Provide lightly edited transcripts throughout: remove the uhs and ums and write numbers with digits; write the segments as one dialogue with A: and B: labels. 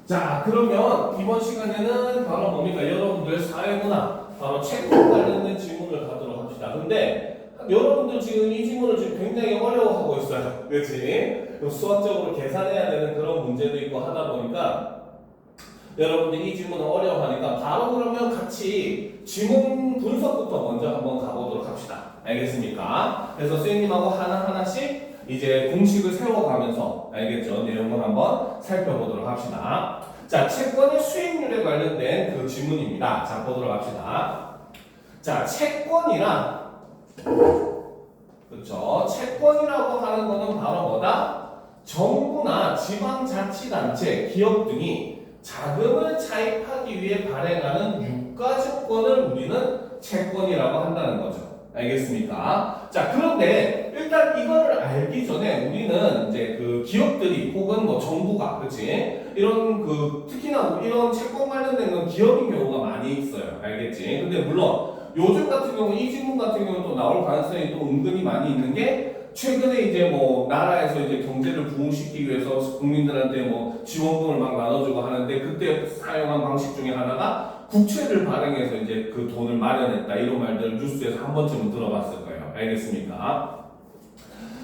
A: 자, 그러면 이번 시간에는 바로 뭡니까? 여러분들 사회문화, 바로 채권 관련된 질문을 가도록 합시다. 근데 여러분들 지금 이 질문을 지금 굉장히 어려워하고 있어요. 그렇지? 수학적으로 계산해야 되는 그런 문제도 있고 하다 보니까 여러분들이 이 질문을 어려워하니까 바로 그러면 같이 지문 분석부터 먼저 한번 가보도록 합시다. 알겠습니까? 그래서 선생님하고 하나하나씩 이제 공식을 세워가면서 알겠죠? 내용을 한번 살펴보도록 합시다. 자, 채권의 수익률에 관련된 그 질문입니다. 자, 보도록 합시다. 자, 채권이란 그렇죠? 채권이라고 하는 거는 바로 뭐다? 정부나 지방자치단체, 기업 등이 자금을 차입하기 위해 발행하는 유가증권을 우리는 채권이라고 한다는 거죠. 알겠습니까? 자, 그런데 일단 이거를 알기 전에 우리는 이제 그 기업들이 혹은 뭐 정부가, 그치? 이런 그 특히나 이런 채권 관련된 건 기업인 경우가 많이 있어요. 알겠지? 근데 물론 요즘 같은 경우 이 질문 같은 경우는 또 나올 가능성이 또 은근히 많이 있는 게 최근에 이제 뭐 나라에서 이제 경제를 부흥시키기 위해서 국민들한테 뭐 지원금을 막 나눠주고 하는데 그때 사용한 방식 중에 하나가 국채를 발행해서 이제 그 돈을 마련했다 이런 말들을 뉴스에서 한 번쯤은 들어봤을 거예요. 알겠습니까?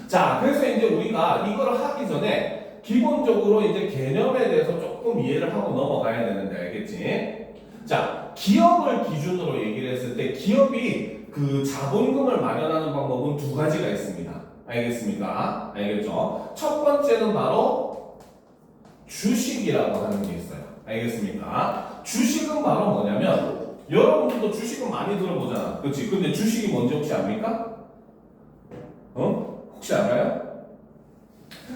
A: 자, 그래서 이제 우리가 이걸 하기 전에 기본적으로 이제 개념에 대해서 조금 이해를 하고 넘어가야 되는데 알겠지? 자, 기업을 기준으로 얘기를 했을 때 기업이 그 자본금을 마련하는 방법은 두 가지가 있습니다. 알겠습니까? 알겠죠? 첫 번째는 바로 주식이라고 하는 게 있어요. 알겠습니까? 주식은 바로 뭐냐면 여러분들도 주식은 많이 들어보잖아. 그렇지? 근데 주식이 뭔지 혹시 압니까? 혹시 알아요?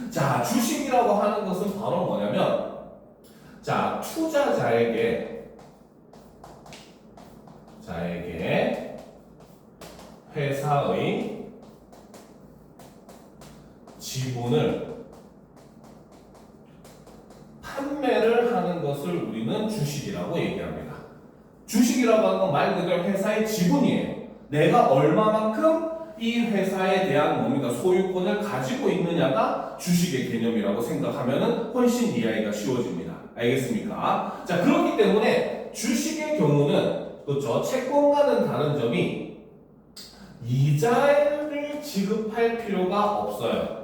A: 자, 주식이라고 하는 것은 바로 뭐냐면 자, 투자자에게 회사의 지분을 판매를 하는 것을 우리는 주식이라고 얘기합니다. 주식이라고 하는 건 말 그대로 회사의 지분이에요. 내가 얼마만큼 이 회사에 대한 뭡니까 소유권을 가지고 있느냐가 주식의 개념이라고 생각하면은 훨씬 이해하기가 쉬워집니다. 알겠습니까? 자, 그렇기 때문에 주식의 경우는 그렇죠. 채권과는 다른 점이 이자를 지급할 필요가 없어요.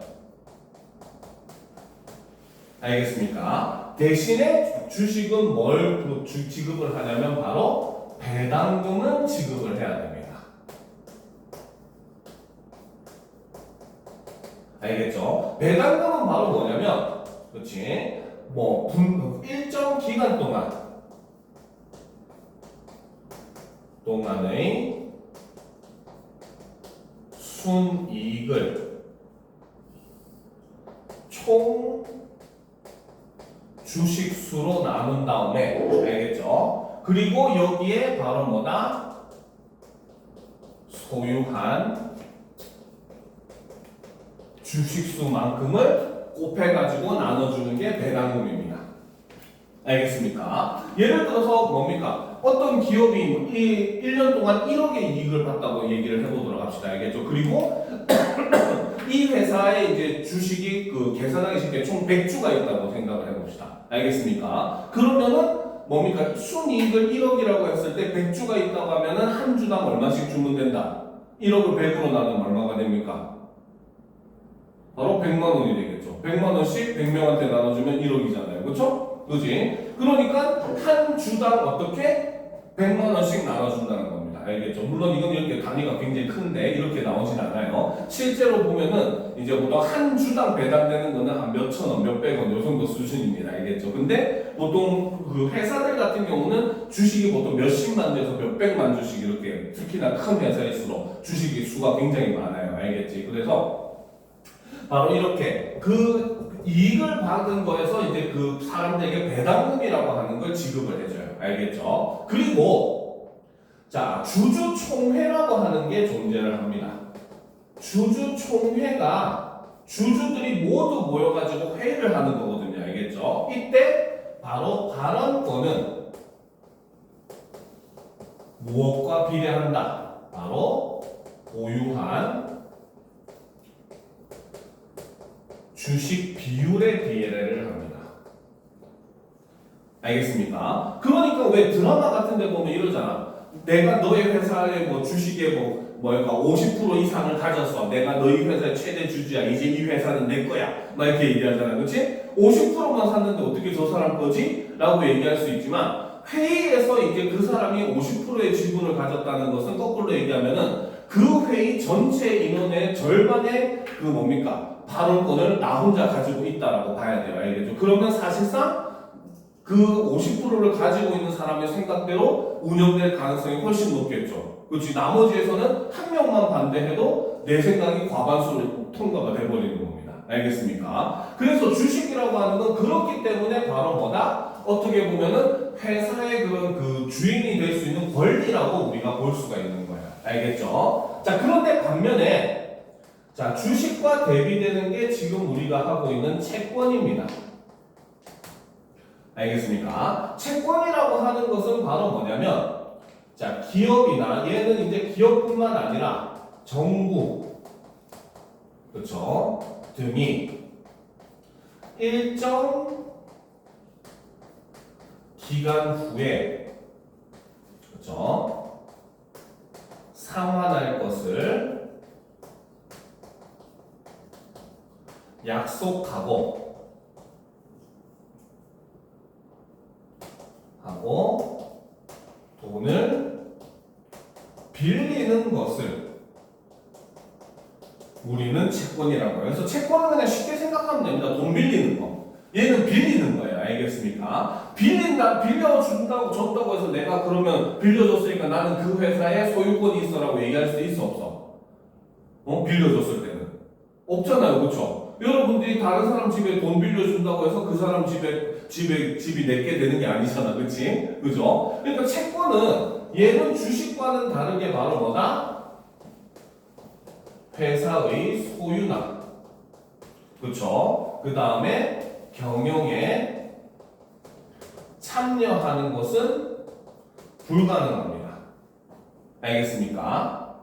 A: 알겠습니까? 대신에 주식은 뭘 지급을 하냐면 바로 배당금은 지급을 해야 됩니다. 알겠죠? 배당금은 바로 뭐냐면 그렇지? 뭐 일정 기간 동안의 순이익을 총 주식수로 나눈 다음에 알겠죠? 그리고 여기에 바로 뭐다? 소유한 주식수만큼을 곱해가지고 나눠주는 게 배당금입니다. 알겠습니까? 예를 들어서 뭡니까? 어떤 기업이 1년 동안 1억의 이익을 봤다고 얘기를 해보도록 합시다. 알겠죠? 그리고 이 회사의 이제 주식이 그 계산하기 쉽게 총 100주가 있다고 생각을 해봅시다. 알겠습니까? 그러면은 뭡니까? 순이익을 1억이라고 했을 때 100주가 있다고 하면은 한 주당 얼마씩 주면 된다. 1억을 100으로 나누면 얼마가 됩니까? 바로 100만 원이 되겠죠. 100만 원씩 100명한테 나눠주면 1억이잖아요. 그렇죠? 그지? 그러니까 한 주당 어떻게 100만 원씩 나눠준다는 겁니다. 알겠죠? 물론 이건 이렇게 단위가 굉장히 큰데 이렇게 나오진 않아요. 실제로 보면은 이제 보통 한 주당 배당되는 거는 한 몇천 원, 몇백 원, 요 정도 수준입니다. 알겠죠? 근데 보통 그 회사들 같은 경우는 주식이 보통 몇십만 주에서 몇백만 주씩 이렇게 특히나 큰 회사일수록 주식의 수가 굉장히 많아요. 알겠지? 그래서 바로 이렇게 그 이익을 받은 거에서 이제 그 사람들에게 배당금이라고 하는 걸 지급을 해줘요. 알겠죠? 그리고 자, 주주총회라고 하는 게 존재를 합니다. 주주총회가 주주들이 모두 모여가지고 회의를 하는 거거든요. 알겠죠? 이때 바로 발언권은 무엇과 비례한다? 바로 보유한 주식 비율에 비례를 합니다. 알겠습니까? 그러니까 왜 드라마 같은 데 보면 이러잖아. 내가 너의 회사의 뭐 주식의 뭐랄까 50% 이상을 가졌어. 내가 너희 회사의 최대 주주야. 이제 이 회사는 내 거야. 막 이렇게 얘기하잖아. 그렇지? 50%만 샀는데 어떻게 저 사람 거지? 라고 얘기할 수 있지만 회의에서 이제 그 사람이 50%의 지분을 가졌다는 것은 거꾸로 얘기하면은 그 회의 전체 인원의 절반의 그 뭡니까? 발언권을 나 혼자 가지고 있다라고 봐야 돼요. 알겠죠? 그러면 사실상 그 50%를 가지고 있는 사람의 생각대로 운영될 가능성이 훨씬 높겠죠. 그렇지? 나머지에서는 한 명만 반대해도 내 생각이 과반수로 통과가 돼버리는 겁니다. 알겠습니까? 그래서 주식이라고 하는 건 그렇기 때문에 바로 뭐다? 어떻게 보면은 회사의 그런 그 주인이 될 수 있는 권리라고 우리가 볼 수가 있는 거예요. 알겠죠? 자, 그런데 반면에 자, 주식과 대비되는 게 지금 우리가 하고 있는 채권입니다. 알겠습니까? 채권이라고 하는 것은 바로 뭐냐면 자, 기업이나 얘는 이제 기업뿐만 아니라 정부 그렇죠? 등이 일정 기간 후에 그렇죠? 상환할 것을 약속하고 돈을 빌리는 것을 우리는 채권이라고 해요. 그래서 채권은 그냥 쉽게 생각하면 됩니다. 돈 빌리는 거. 얘는 빌리는 거예요. 알겠습니까? 빌려준다고 줬다고 해서 내가 그러면 빌려줬으니까 나는 그 회사에 소유권이 있어라고 얘기할 수 있어 없어? 빌려줬을 때는 없잖아요. 그렇죠? 여러분들이 다른 사람 집에 돈 빌려준다고 해서 그 사람 집이 내게 되는 게 아니잖아. 그치? 그죠? 그러니까 채권은 얘는 주식과는 다르게 바로 뭐다? 회사의 소유나 그쵸? 그 다음에 경영에 참여하는 것은 불가능합니다. 알겠습니까?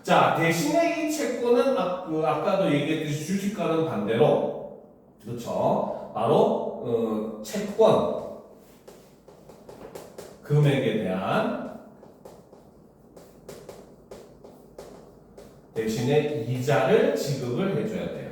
A: 자, 대신에 이 채권은 아까도 얘기했듯이 주식과는 반대로 그렇죠? 바로 채권 금액에 대한 대신에 이자를 지급을 해줘야 돼요.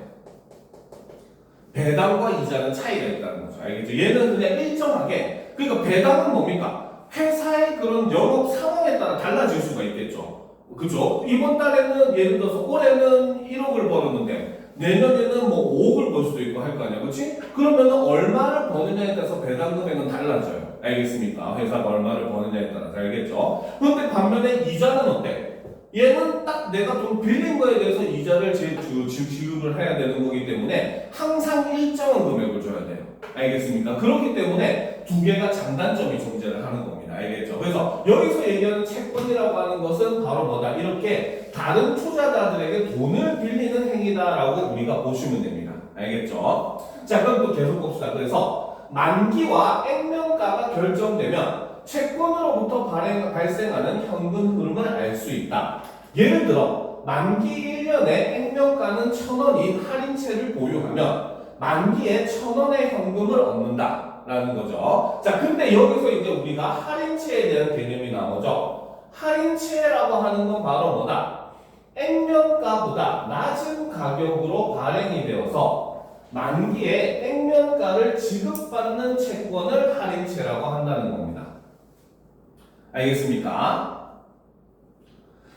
A: 배당과 이자는 차이가 있다는 거죠. 알겠죠? 얘는 그냥 일정하게 그러니까 배당은 뭡니까? 회사의 그런 영업 상황에 따라 달라질 수가 있겠죠. 그죠? 이번 달에는 예를 들어서 올해는 1억을 벌었는데 내년에는 뭐 5억을 벌 수도 있고 할 거 아니야. 그렇지? 그러면은 얼마를 버느냐에 따라서 배당 금액은 달라져요. 알겠습니까? 회사가 얼마를 버느냐에 따라서 알겠죠? 그런데 반면에 이자는 어때? 얘는 딱 내가 돈 빌린 거에 대해서 이자를 지급을 해야 되는 거기 때문에 항상 일정한 금액을 줘야 돼요. 알겠습니까? 그렇기 때문에 두 개가 장단점이 존재를 하는 겁니다. 알겠죠? 그래서 여기서 얘기하는 채권이라고 하는 것은 바로 뭐다? 이렇게 다른 투자자들에게 돈을 빌리는 행위다라고 우리가 보시면 됩니다. 알겠죠? 자, 그럼 또 계속 봅시다. 그래서 만기와 액면가가 결정되면 채권으로부터 발생하는 현금 흐름을 알 수 있다. 예를 들어 만기 1년에 액면가는 1,000원인 할인채를 보유하면 만기에 1,000원의 현금을 얻는다 라는 거죠. 자, 근데 여기서 이제 우리가 할인채에 대한 개념이 나오죠. 할인채라고 하는 건 바로 뭐다? 액면가보다 낮은 가격으로 발행이 되어서 만기에 액면가를 지급받는 채권을 할인채라고 한다는 겁니다. 알겠습니까?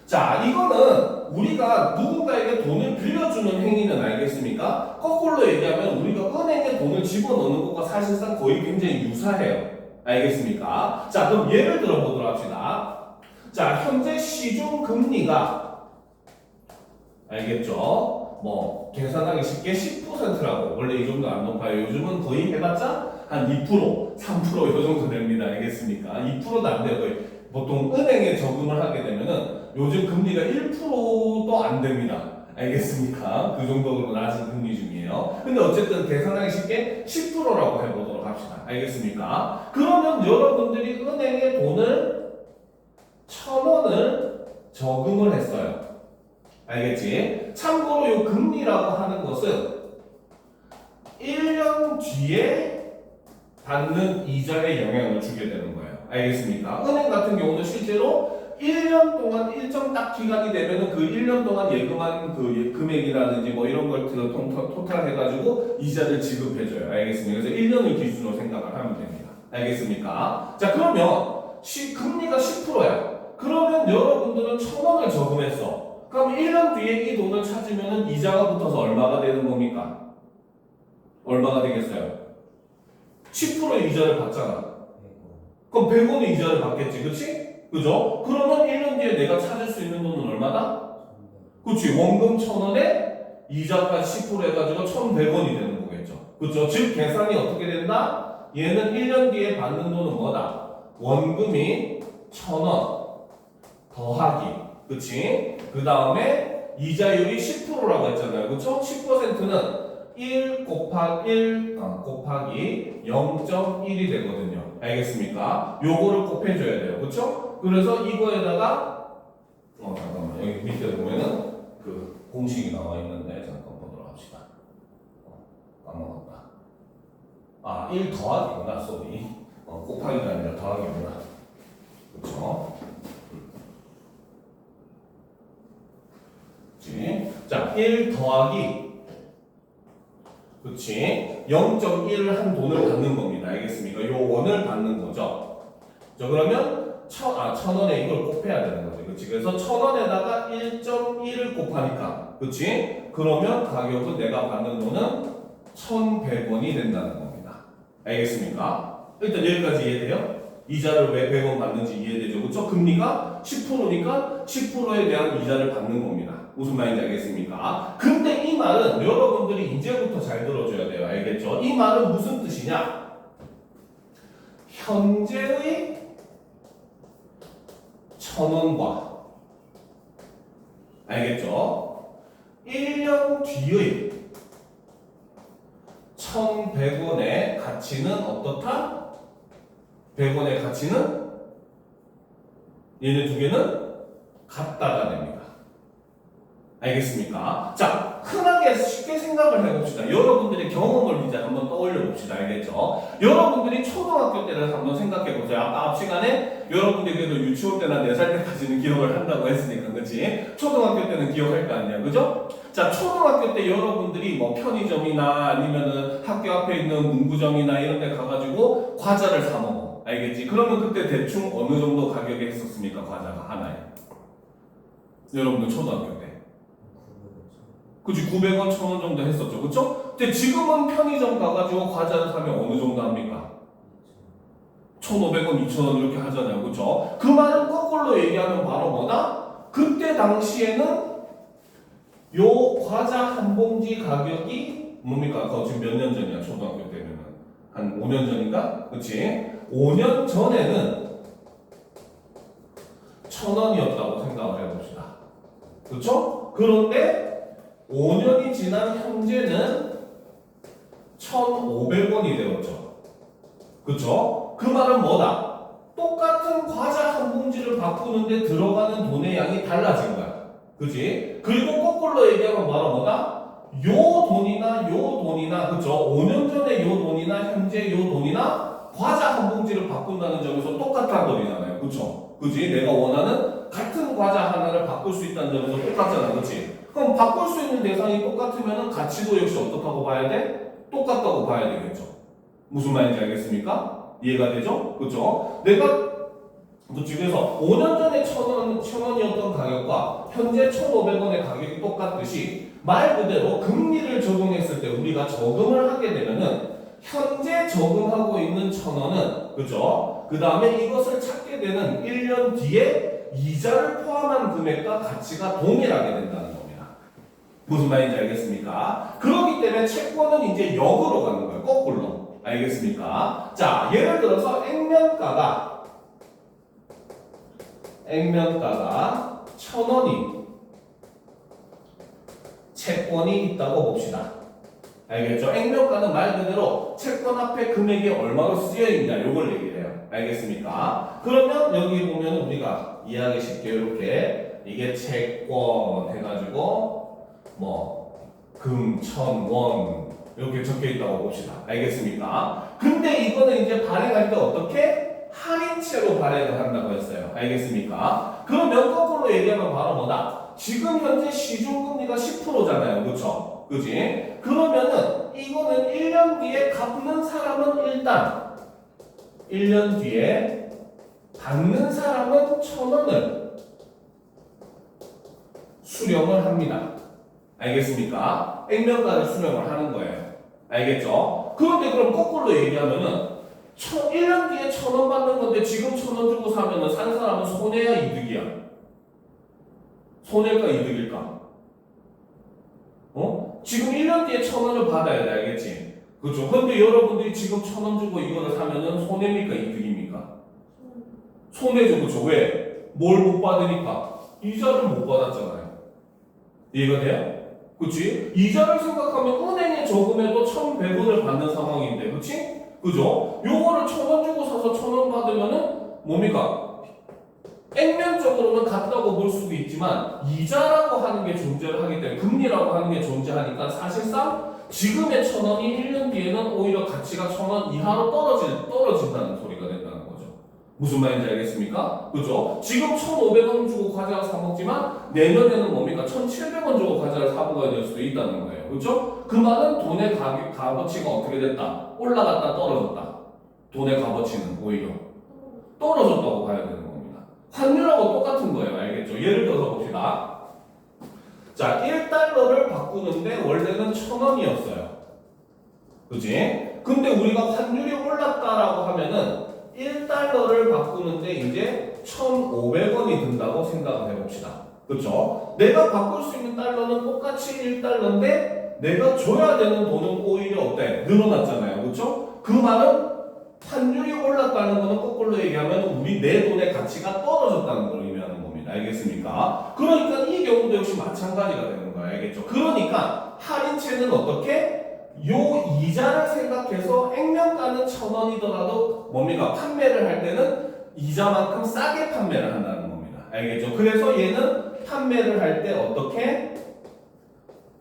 A: 자, 이거는 우리가 누군가에게 돈을 빌려주는 행위는 알겠습니까? 거꾸로 얘기하면 우리가 은행에 돈을 집어넣는 것과 사실상 거의 굉장히 유사해요. 알겠습니까? 자, 그럼 예를 들어 보도록 합시다. 자, 현재 시중 금리가 알겠죠? 뭐 계산하기 쉽게 10%라고 원래 이 정도 안 높아요. 요즘은 거의 해봤자 한 2%, 3% 이 정도 됩니다. 알겠습니까? 2%도 안 돼요. 거의. 보통 은행에 저금을 하게 되면은 요즘 금리가 1%도 안 됩니다. 알겠습니까? 그 정도로 낮은 금리 중이에요. 근데 어쨌든 계산하기 쉽게 10%라고 해보도록 합시다. 알겠습니까? 그러면 여러분들이 은행에 돈을 1,000원을 저금을 했어요. 알겠지? 참고로 이 금리라고 하는 것은 1년 뒤에 받는 이자에 영향을 주게 되는 거예요. 알겠습니까? 은행 같은 경우는 실제로 1년 동안 일정 딱 기간이 되면은 그 1년 동안 예금한 그 금액이라든지 뭐 이런 걸 토탈 해가지고 이자를 지급해줘요. 알겠습니까? 그래서 1년을 기준으로 생각을 하면 됩니다. 알겠습니까? 자, 그러면 금리가 10%야. 그러면 여러분들은 1,000원을 저금했어. 그럼 1년 뒤에 이 돈을 찾으면은 이자가 붙어서 얼마가 되는 겁니까? 얼마가 되겠어요? 10%의 이자를 받잖아. 그럼 100원의 이자를 받겠지, 그치? 그죠? 그러면 1년 뒤에 내가 찾을 수 있는 돈은 얼마다? 그치, 원금 1,000원에 이자까지 10% 해가지고 1,100원이 되는 거겠죠. 그죠? 즉, 계산이 어떻게 된다? 얘는 1년 뒤에 받는 돈은 뭐다? 원금이 1,000원 더하기, 그치? 그 다음에 이자율이 10%라고 했잖아요. 그쵸? 10%는 1 곱하기 0.1이 되거든요. 알겠습니까? 요거를 곱해줘야 돼요. 그쵸? 그래서 이거에다가 잠깐만, 여기 밑에 보면은 그 공식이 나와 있는데 잠깐 보도록 합시다. 까먹었다. 1 더하기구나, 쏘리. 곱하기가 아니라 더하기구나. 그쵸? 자, 1 더하기, 그치? 0.1을 한 돈을 받는 겁니다. 알겠습니까? 요 원을 받는 거죠. 자, 그러면 1,000원에 이걸 곱해야 되는 거지. 그치? 그래서 1,000원에다가 1.1을 곱하니까, 그치? 그러면 가격은 내가 받는 돈은 1,100원이 된다는 겁니다. 알겠습니까? 일단 여기까지 이해돼요? 이자를 왜 100원 받는지 이해되죠? 그쵸? 금리가 10%니까 10%에 대한 이자를 받는 겁니다. 무슨 말인지 알겠습니까? 근데 이 말은 여러분들이 이제부터 잘 들어줘야 돼요. 알겠죠? 이 말은 무슨 뜻이냐? 현재의 1,000원과, 알겠죠? 1년 뒤의 1,100원의 가치는 어떻다? 100원의 가치는 얘네 두 개는 같다가 됩니다. 알겠습니까? 자, 흔하게 쉽게 생각을 해봅시다. 여러분들의 경험을 이제 한번 떠올려 봅시다. 알겠죠? 여러분들이 초등학교 때를 한번 생각해 보세요. 아까 앞 시간에 여러분들이 그래도 유치원 때나 4살 때까지는 기억을 한다고 했으니까, 그치? 초등학교 때는 기억할 거 아니야, 그죠? 자, 초등학교 때 여러분들이 뭐 편의점이나 아니면은 학교 앞에 있는 문구점이나 이런 데 가가지고 과자를 사 먹어. 알겠지? 그러면 그때 대충 어느 정도 가격에 했었습니까? 과자가 하나에. 여러분들 초등학교 때. 그치, 900원, 1000원 정도 했었죠. 그쵸? 근데 지금은 편의점 가가지고 과자를 사면 어느 정도 합니까? 1,500원, 2,000원 이렇게 하잖아요. 그쵸? 그 말은 거꾸로 얘기하면 바로 뭐다? 그때 당시에는 요 과자 한 봉지 가격이 뭡니까? 그거 지금 몇 년 전이야, 초등학교 때면은. 한 5년 전인가? 그치? 5년 전에는 1,000원이었다고 생각을 해봅시다. 그쵸? 그런데 5년이 지난 현재는 1,500원이 되었죠. 그쵸? 그 말은 뭐다? 똑같은 과자 한 봉지를 바꾸는데 들어가는 돈의 양이 달라진 거야. 그치? 그리고 거꾸로 얘기하면 뭐다? 요 돈이나, 그쵸? 5년 전에 요 돈이나, 현재 요 돈이나, 과자 한 봉지를 바꾼다는 점에서 똑같다는 돈이잖아요. 그쵸? 그치? 내가 원하는 같은 과자 하나를 바꿀 수 있다는 점에서 똑같잖아. 그치? 그럼 바꿀 수 있는 대상이 똑같으면 가치도 역시 어떻다고 봐야 돼? 똑같다고 봐야 되겠죠. 무슨 말인지 알겠습니까? 이해가 되죠? 그쵸? 내가 그래서 5년 전에 1,000원이었던 가격과 현재 1,500원의 가격이 똑같듯이 말 그대로 금리를 적용했을 때 우리가 저금을 하게 되면은 현재 저금하고 있는 1,000원은, 그죠? 그 다음에 이것을 찾게 되는 1년 뒤에 이자를 포함한 금액과 가치가 동일하게 된다는 겁니다. 무슨 말인지 알겠습니까? 그렇기 때문에 채권은 이제 역으로 가는 거예요. 거꾸로. 알겠습니까? 자, 예를 들어서 액면가가 1,000원이 채권이 있다고 봅시다. 알겠죠? 액면가는 말 그대로 채권 앞에 금액이 얼마로 쓰여 있냐, 요걸 얘기해요. 알겠습니까? 그러면 여기 보면 우리가 이해하기 쉽게 이렇게 이게 채권 해가지고 금 1,000원 이렇게 적혀 있다고 봅시다. 알겠습니까? 근데 이거는 이제 발행할 때 어떻게? 할인채로 발행을 한다고 했어요. 알겠습니까? 그러면 거꾸로 얘기하면 바로 뭐다? 지금 현재 시중금리가 10%잖아요. 그쵸? 그지? 그러면은 이거는 1년 뒤에 갚는 사람은 일단 1년 뒤에 받는 사람은 1,000원을 수령을 합니다. 알겠습니까? 액면가를 수령을 하는 거예요. 알겠죠? 그런데 그럼 거꾸로 얘기하면은 1년 뒤에 1,000원 받는 건데 지금 1,000원 주고 사면은 산 사람은 손해야 이득이야? 손해일까 이득일까? 지금 1년 뒤에 1,000원을 받아야 돼. 알겠지? 그렇죠? 근데 여러분들이 지금 1,000원 주고 이거를 사면은 손해입니까 이득입니까? 손해죠. 그렇죠? 왜? 뭘 못 받으니까? 이자를 못 받았잖아요. 이해가 돼요? 그치? 이자를 생각하면 은행에 저금해도 1,100원을 받는 상황인데, 그치? 그죠? 요거를 1,000원 주고 사서 1,000원 받으면은 뭡니까? 액면적으로는 같다고 볼 수도 있지만 이자라고 하는 게 존재를 하기 때문에 금리라고 하는 게 존재하니까 사실상 지금의 1,000원이 1년 뒤에는 오히려 가치가 1,000원 이하로 떨어진다는 소리가 된다는 거죠. 무슨 말인지 알겠습니까? 그죠? 지금 1,500원 주고 과자를 사 먹지만 내년에는 뭡니까? 1,700원 주고 과자를 사 먹어야 될 수도 있다는 거예요. 그죠? 그 말은 돈의 값어치가 어떻게 됐다? 올라갔다 떨어졌다. 돈의 값어치는 오히려 떨어졌다고 봐야 되는 겁니다. 환율하고 똑같은 거예요. 알겠죠? 예를 들어서 봅시다. 자, 1달러를 바꾸는데 원래는 1,000원이었어요. 그지? 근데 우리가 환율이 올랐다라고 하면은 1달러를 바꾸는데 이제 1,500원이 든다고 생각을 해봅시다. 그쵸? 내가 바꿀 수 있는 달러는 똑같이 1달러인데 내가 줘야 되는 돈은 오히려 어때? 늘어났잖아요. 그쵸? 그 말은 환율이 올랐다는 것은 거꾸로 얘기하면 우리 내 돈의 가치가 떨어졌다는 걸 의미하는 겁니다. 알겠습니까? 그러니까 이 경우도 역시 마찬가지가 되는 거예요. 알겠죠? 그러니까 할인채는 어떻게? 요 이자를 생각해서 액면가는 1,000원이더라도 뭡니까? 판매를 할 때는 이자만큼 싸게 판매를 한다는 겁니다. 알겠죠? 그래서 얘는 판매를 할 때 어떻게?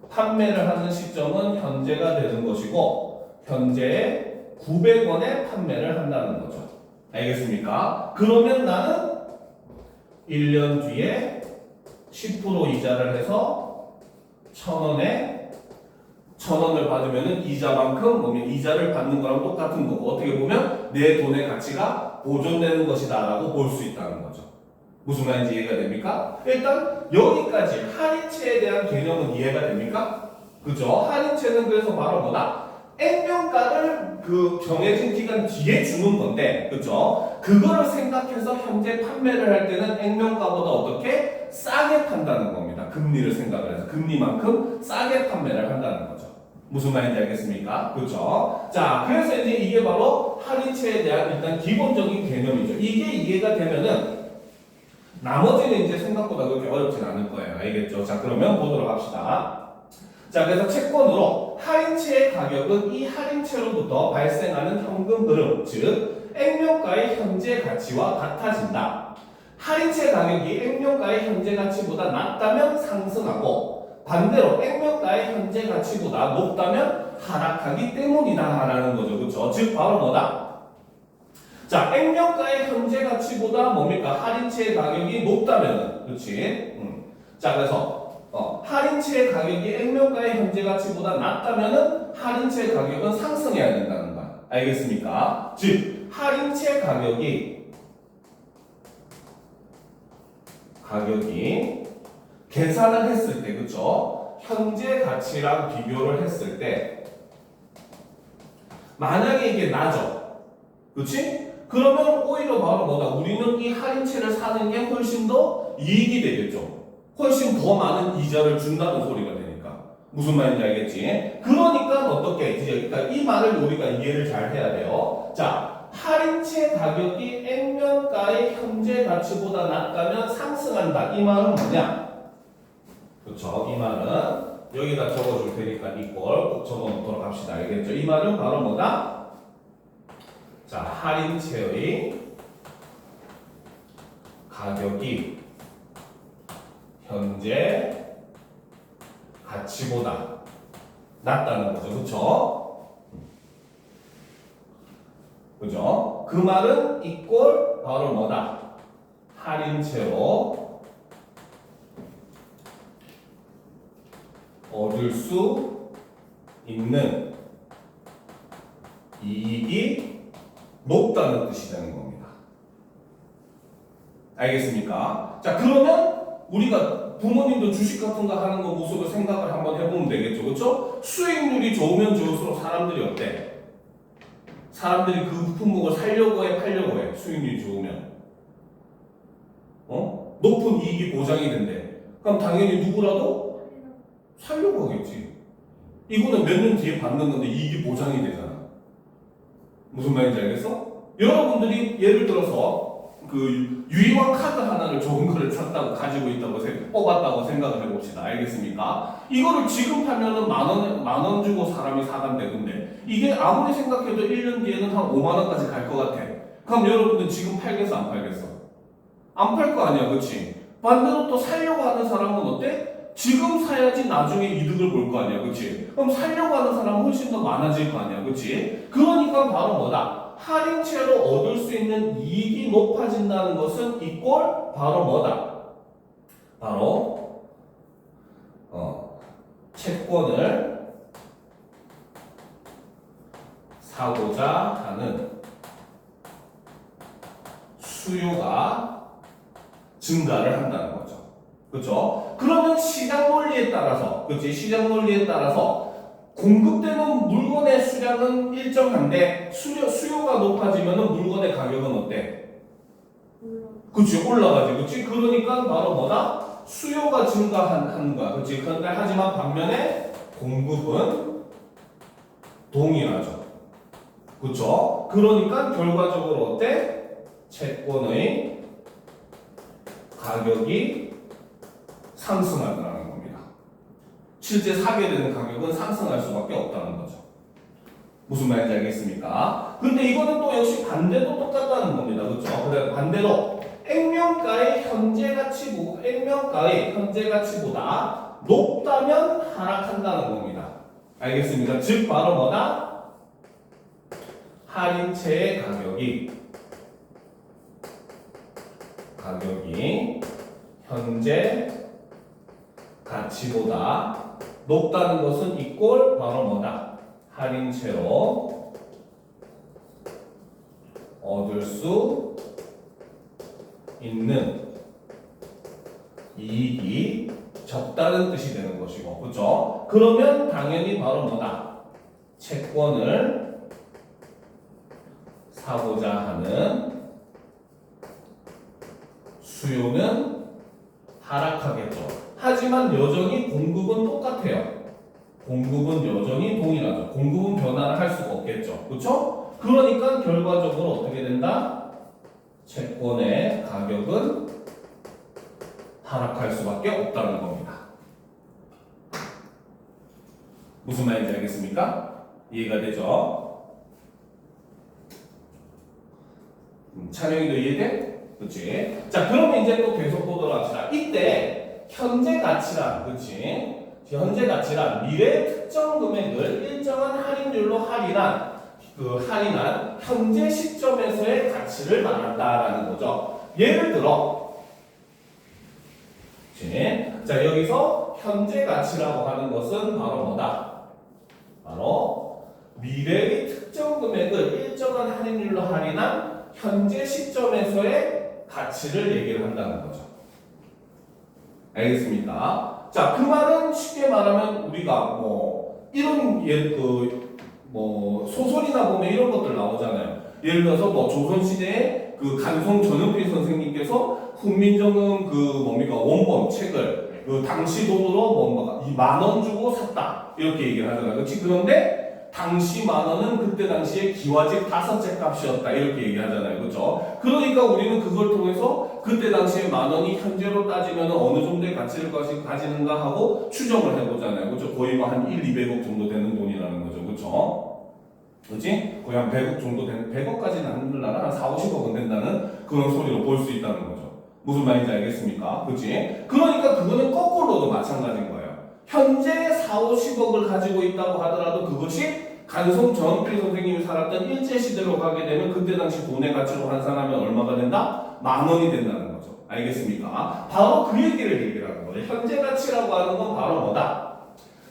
A: 판매를 하는 시점은 현재가 되는 것이고 현재의 900원에 판매를 한다는 거죠. 알겠습니까? 그러면 나는 1년 뒤에 10% 이자를 해서 1,000원을 받으면은 이자만큼 보면 이자를 받는 거랑 똑같은 거고 어떻게 보면 내 돈의 가치가 보존되는 것이다라고 볼 수 있다는 거죠. 무슨 말인지 이해가 됩니까? 일단 여기까지 할인채에 대한 개념은 이해가 됩니까? 그죠? 할인채는 그래서 바로 뭐다? 액면가를 그 정해진 기간 뒤에 주는 건데, 그죠? 그거를 생각해서 현재 판매를 할 때는 액면가보다 어떻게 싸게 판다는 겁니다. 금리를 생각을 해서 금리만큼 싸게 판매를 한다는 거죠. 무슨 말인지 알겠습니까? 그죠? 자, 그래서 이제 이게 바로 할인채에 대한 일단 기본적인 개념이죠. 이게 이해가 되면은 나머지는 이제 생각보다 그렇게 어렵진 않을 거예요. 알겠죠? 자, 그러면 보도록 합시다. 자, 그래서 채권으로 할인채의 가격은 이 할인채로부터 발생하는 현금 흐름, 즉 액면가의 현재 가치와 같아진다. 할인채 가격이 액면가의 현재 가치보다 낮다면 상승하고 반대로 액면가의 현재 가치보다 높다면 하락하기 때문이다라는 거죠. 그렇죠? 즉 바로 뭐다? 자, 액면가의 현재 가치보다 뭡니까? 할인채의 가격이 높다면은, 그렇지? 자, 그래서 할인채의 가격이 액면가의 현재 가치보다 낮다면은 할인채 가격은 상승해야 된다는 거야. 알겠습니까? 즉 할인채 가격이 계산을 했을 때, 그쵸? 현재 가치랑 비교를 했을 때 만약에 이게 낮아, 그렇지? 그러면 오히려 바로 뭐다? 우리는 이 할인채를 사는 게 훨씬 더 이익이 되겠죠. 훨씬 더 많은 이자를 준다는 소리가 되니까. 무슨 말인지 알겠지? 그러니까 어떻게 이제 그러니까 이 말을 우리가 이해를 잘 해야 돼요. 자, 할인채 가격이 액면가의 현재 가치보다 낮다면 상승한다. 이 말은 뭐냐? 그렇죠? 이 말은 여기다 적어줄 테니까 이걸 꼭 적어놓도록 합시다. 알겠죠? 이 말은 바로 뭐다? 자, 할인채의 가격이 현재 가치보다 낮다는 거죠. 그렇죠? 그죠? 그 말은 이꼴 바로 뭐다? 할인채로 얻을 수 있는 이익이 높다는 뜻이 되는 겁니다. 알겠습니까? 자, 그러면 우리가 부모님도 주식 같은 거 하는 거 모습을 생각을 한번 해보면 되겠죠. 그렇죠? 수익률이 좋으면 좋을수록 사람들이 어때? 사람들이 그 품목을 사려고 해, 팔려고 해. 수익률이 좋으면. 높은 이익이 보장이 된대. 그럼 당연히 누구라도 살려고 하겠지. 이거는 몇 년 뒤에 받는 건데 이익이 보장이 되잖아. 무슨 말인지 알겠어? 여러분들이 예를 들어서 그 유희왕 카드 하나를 좋은 거를 샀다고 가지고 있다고 뽑았다고 생각을 해봅시다. 알겠습니까? 이거를 지금 팔면은 만 원 주고 사람이 사간대. 근데 이게 아무리 생각해도 1년 뒤에는 한 5만 원까지 갈 것 같아. 그럼 여러분들 지금 팔겠어, 안 팔겠어? 안 팔 거 아니야, 그렇지? 반대로 또 살려고 하는 사람은 어때? 지금 사야지 나중에 이득을 볼 거 아니야, 그렇지? 그럼 살려고 하는 사람은 훨씬 더 많아질 거 아니야, 그렇지? 그러니까 바로 뭐다? 할인채로 얻을 수 있는 이익이 높아진다는 것은 이꼴 바로 뭐다? 바로 채권을 사고자 하는 수요가 증가를 한다는 거죠. 그렇죠? 그러면 시장 논리에 따라서, 그렇지? 시장 논리에 따라서 공급되는 물건의 수량은 일정한데 수요가 높아지면 물건의 가격은 어때? 그렇지, 올라가지. 그렇지? 그러니까 바로 뭐다? 수요가 증가하는 거야. 그렇지? 그런데 하지만 반면에 공급은 동일하죠. 그렇죠? 그러니까 결과적으로 어때? 채권의 가격이 상승하더라는 겁니다. 실제 사게 되는 가격은 상승할 수밖에 없다는 거죠. 무슨 말인지 알겠습니까? 근데 이거는 또 역시 반대도 똑같다는 겁니다. 그렇죠? 그래 반대로 액면가의 현재 가치보다 높다면 하락한다는 겁니다. 알겠습니까? 즉 바로 뭐다? 할인채의 가격이 현재 가치보다 높다는 것은 이꼴 바로 뭐다? 할인채로 얻을 수 있는 이익이 적다는 뜻이 되는 것이고, 그렇죠? 그러면 당연히 바로 뭐다? 채권을 사고자 하는 수요는 하락하겠죠. 하지만 여전히 공급은 똑같아요. 공급은 여전히 동일하죠. 공급은 변화를 할 수가 없겠죠. 그렇죠? 그러니까 결과적으로 어떻게 된다? 채권의 가격은 하락할 수밖에 없다는 겁니다. 무슨 말인지 알겠습니까? 이해가 되죠? 찬영이도 이해돼? 그치? 자, 그러면 이제 또 계속 보도록 합시다. 이때 현재 가치란, 그치? 현재 가치란 미래의 특정 금액을 일정한 할인율로 할인한 현재 시점에서의 가치를 말한다라는 거죠. 예를 들어, 그치? 자, 여기서 현재 가치라고 하는 것은 바로 뭐다? 바로 미래의 특정 금액을 일정한 할인율로 할인한 현재 시점에서의 가치를 얘기를 한다는 거죠. 알겠습니까? 자, 그 말은 쉽게 말하면 우리가 이런 소설이나 보면 이런 것들 나오잖아요. 예를 들어서 조선시대에 그 간송 전용필 선생님께서 훈민정음 원본 책을 당시 돈으로 2만 원 주고 샀다. 이렇게 얘기를 하잖아요. 그렇지? 그런데 당시 10,000원은 그때 당시에 기와집 5째 값이었다. 이렇게 얘기하잖아요. 그렇죠? 그러니까 우리는 그걸 통해서 그때 당시에 10,000원이 현재로 따지면 어느 정도의 가치를 가지는가 하고 추정을 해보잖아요. 그렇죠? 거의 한 200억 정도 되는 돈이라는 거죠. 그렇죠? 그렇지? 거의 한 100억 정도 되는, 100억까지는 안 된다나 한 4, 50억은 된다는 그런 소리로 볼 수 있다는 거죠. 무슨 말인지 알겠습니까? 그렇지? 그러니까 그거는 거꾸로도 마찬가지인 거예요. 현재 4, 50억을 가지고 있다고 하더라도 그것이 간송 전필 선생님이 살았던 일제시대로 가게 되면 그때 당시 돈의 가치로 환산하면 얼마가 된다? 10,000원이 된다는 거죠. 알겠습니까? 바로 그 얘기를 하는 거예요. 현재 가치라고 하는 건 바로 뭐다?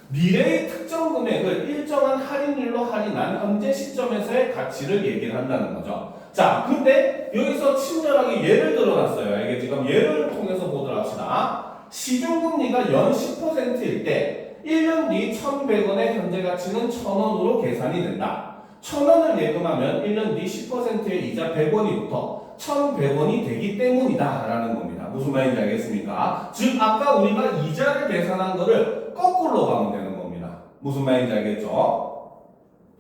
A: 미래의 특정 금액을 일정한 할인율로 할인한 현재 시점에서의 가치를 얘기를 한다는 거죠. 자, 근데 여기서 친절하게 예를 들어놨어요. 알겠지? 그럼 예를 통해서 보도록 합시다. 시중금리가 연 10%일 때 1년 뒤 1,100원의 현재 가치는 1,000원으로 계산이 된다. 1,000원을 예금하면 1년 뒤 10%의 이자 100원이 붙어 1,100원이 되기 때문이다 라는 겁니다. 무슨 말인지 알겠습니까? 즉 아까 우리가 이자를 계산한 거를 거꾸로 가면 되는 겁니다. 무슨 말인지 알겠죠?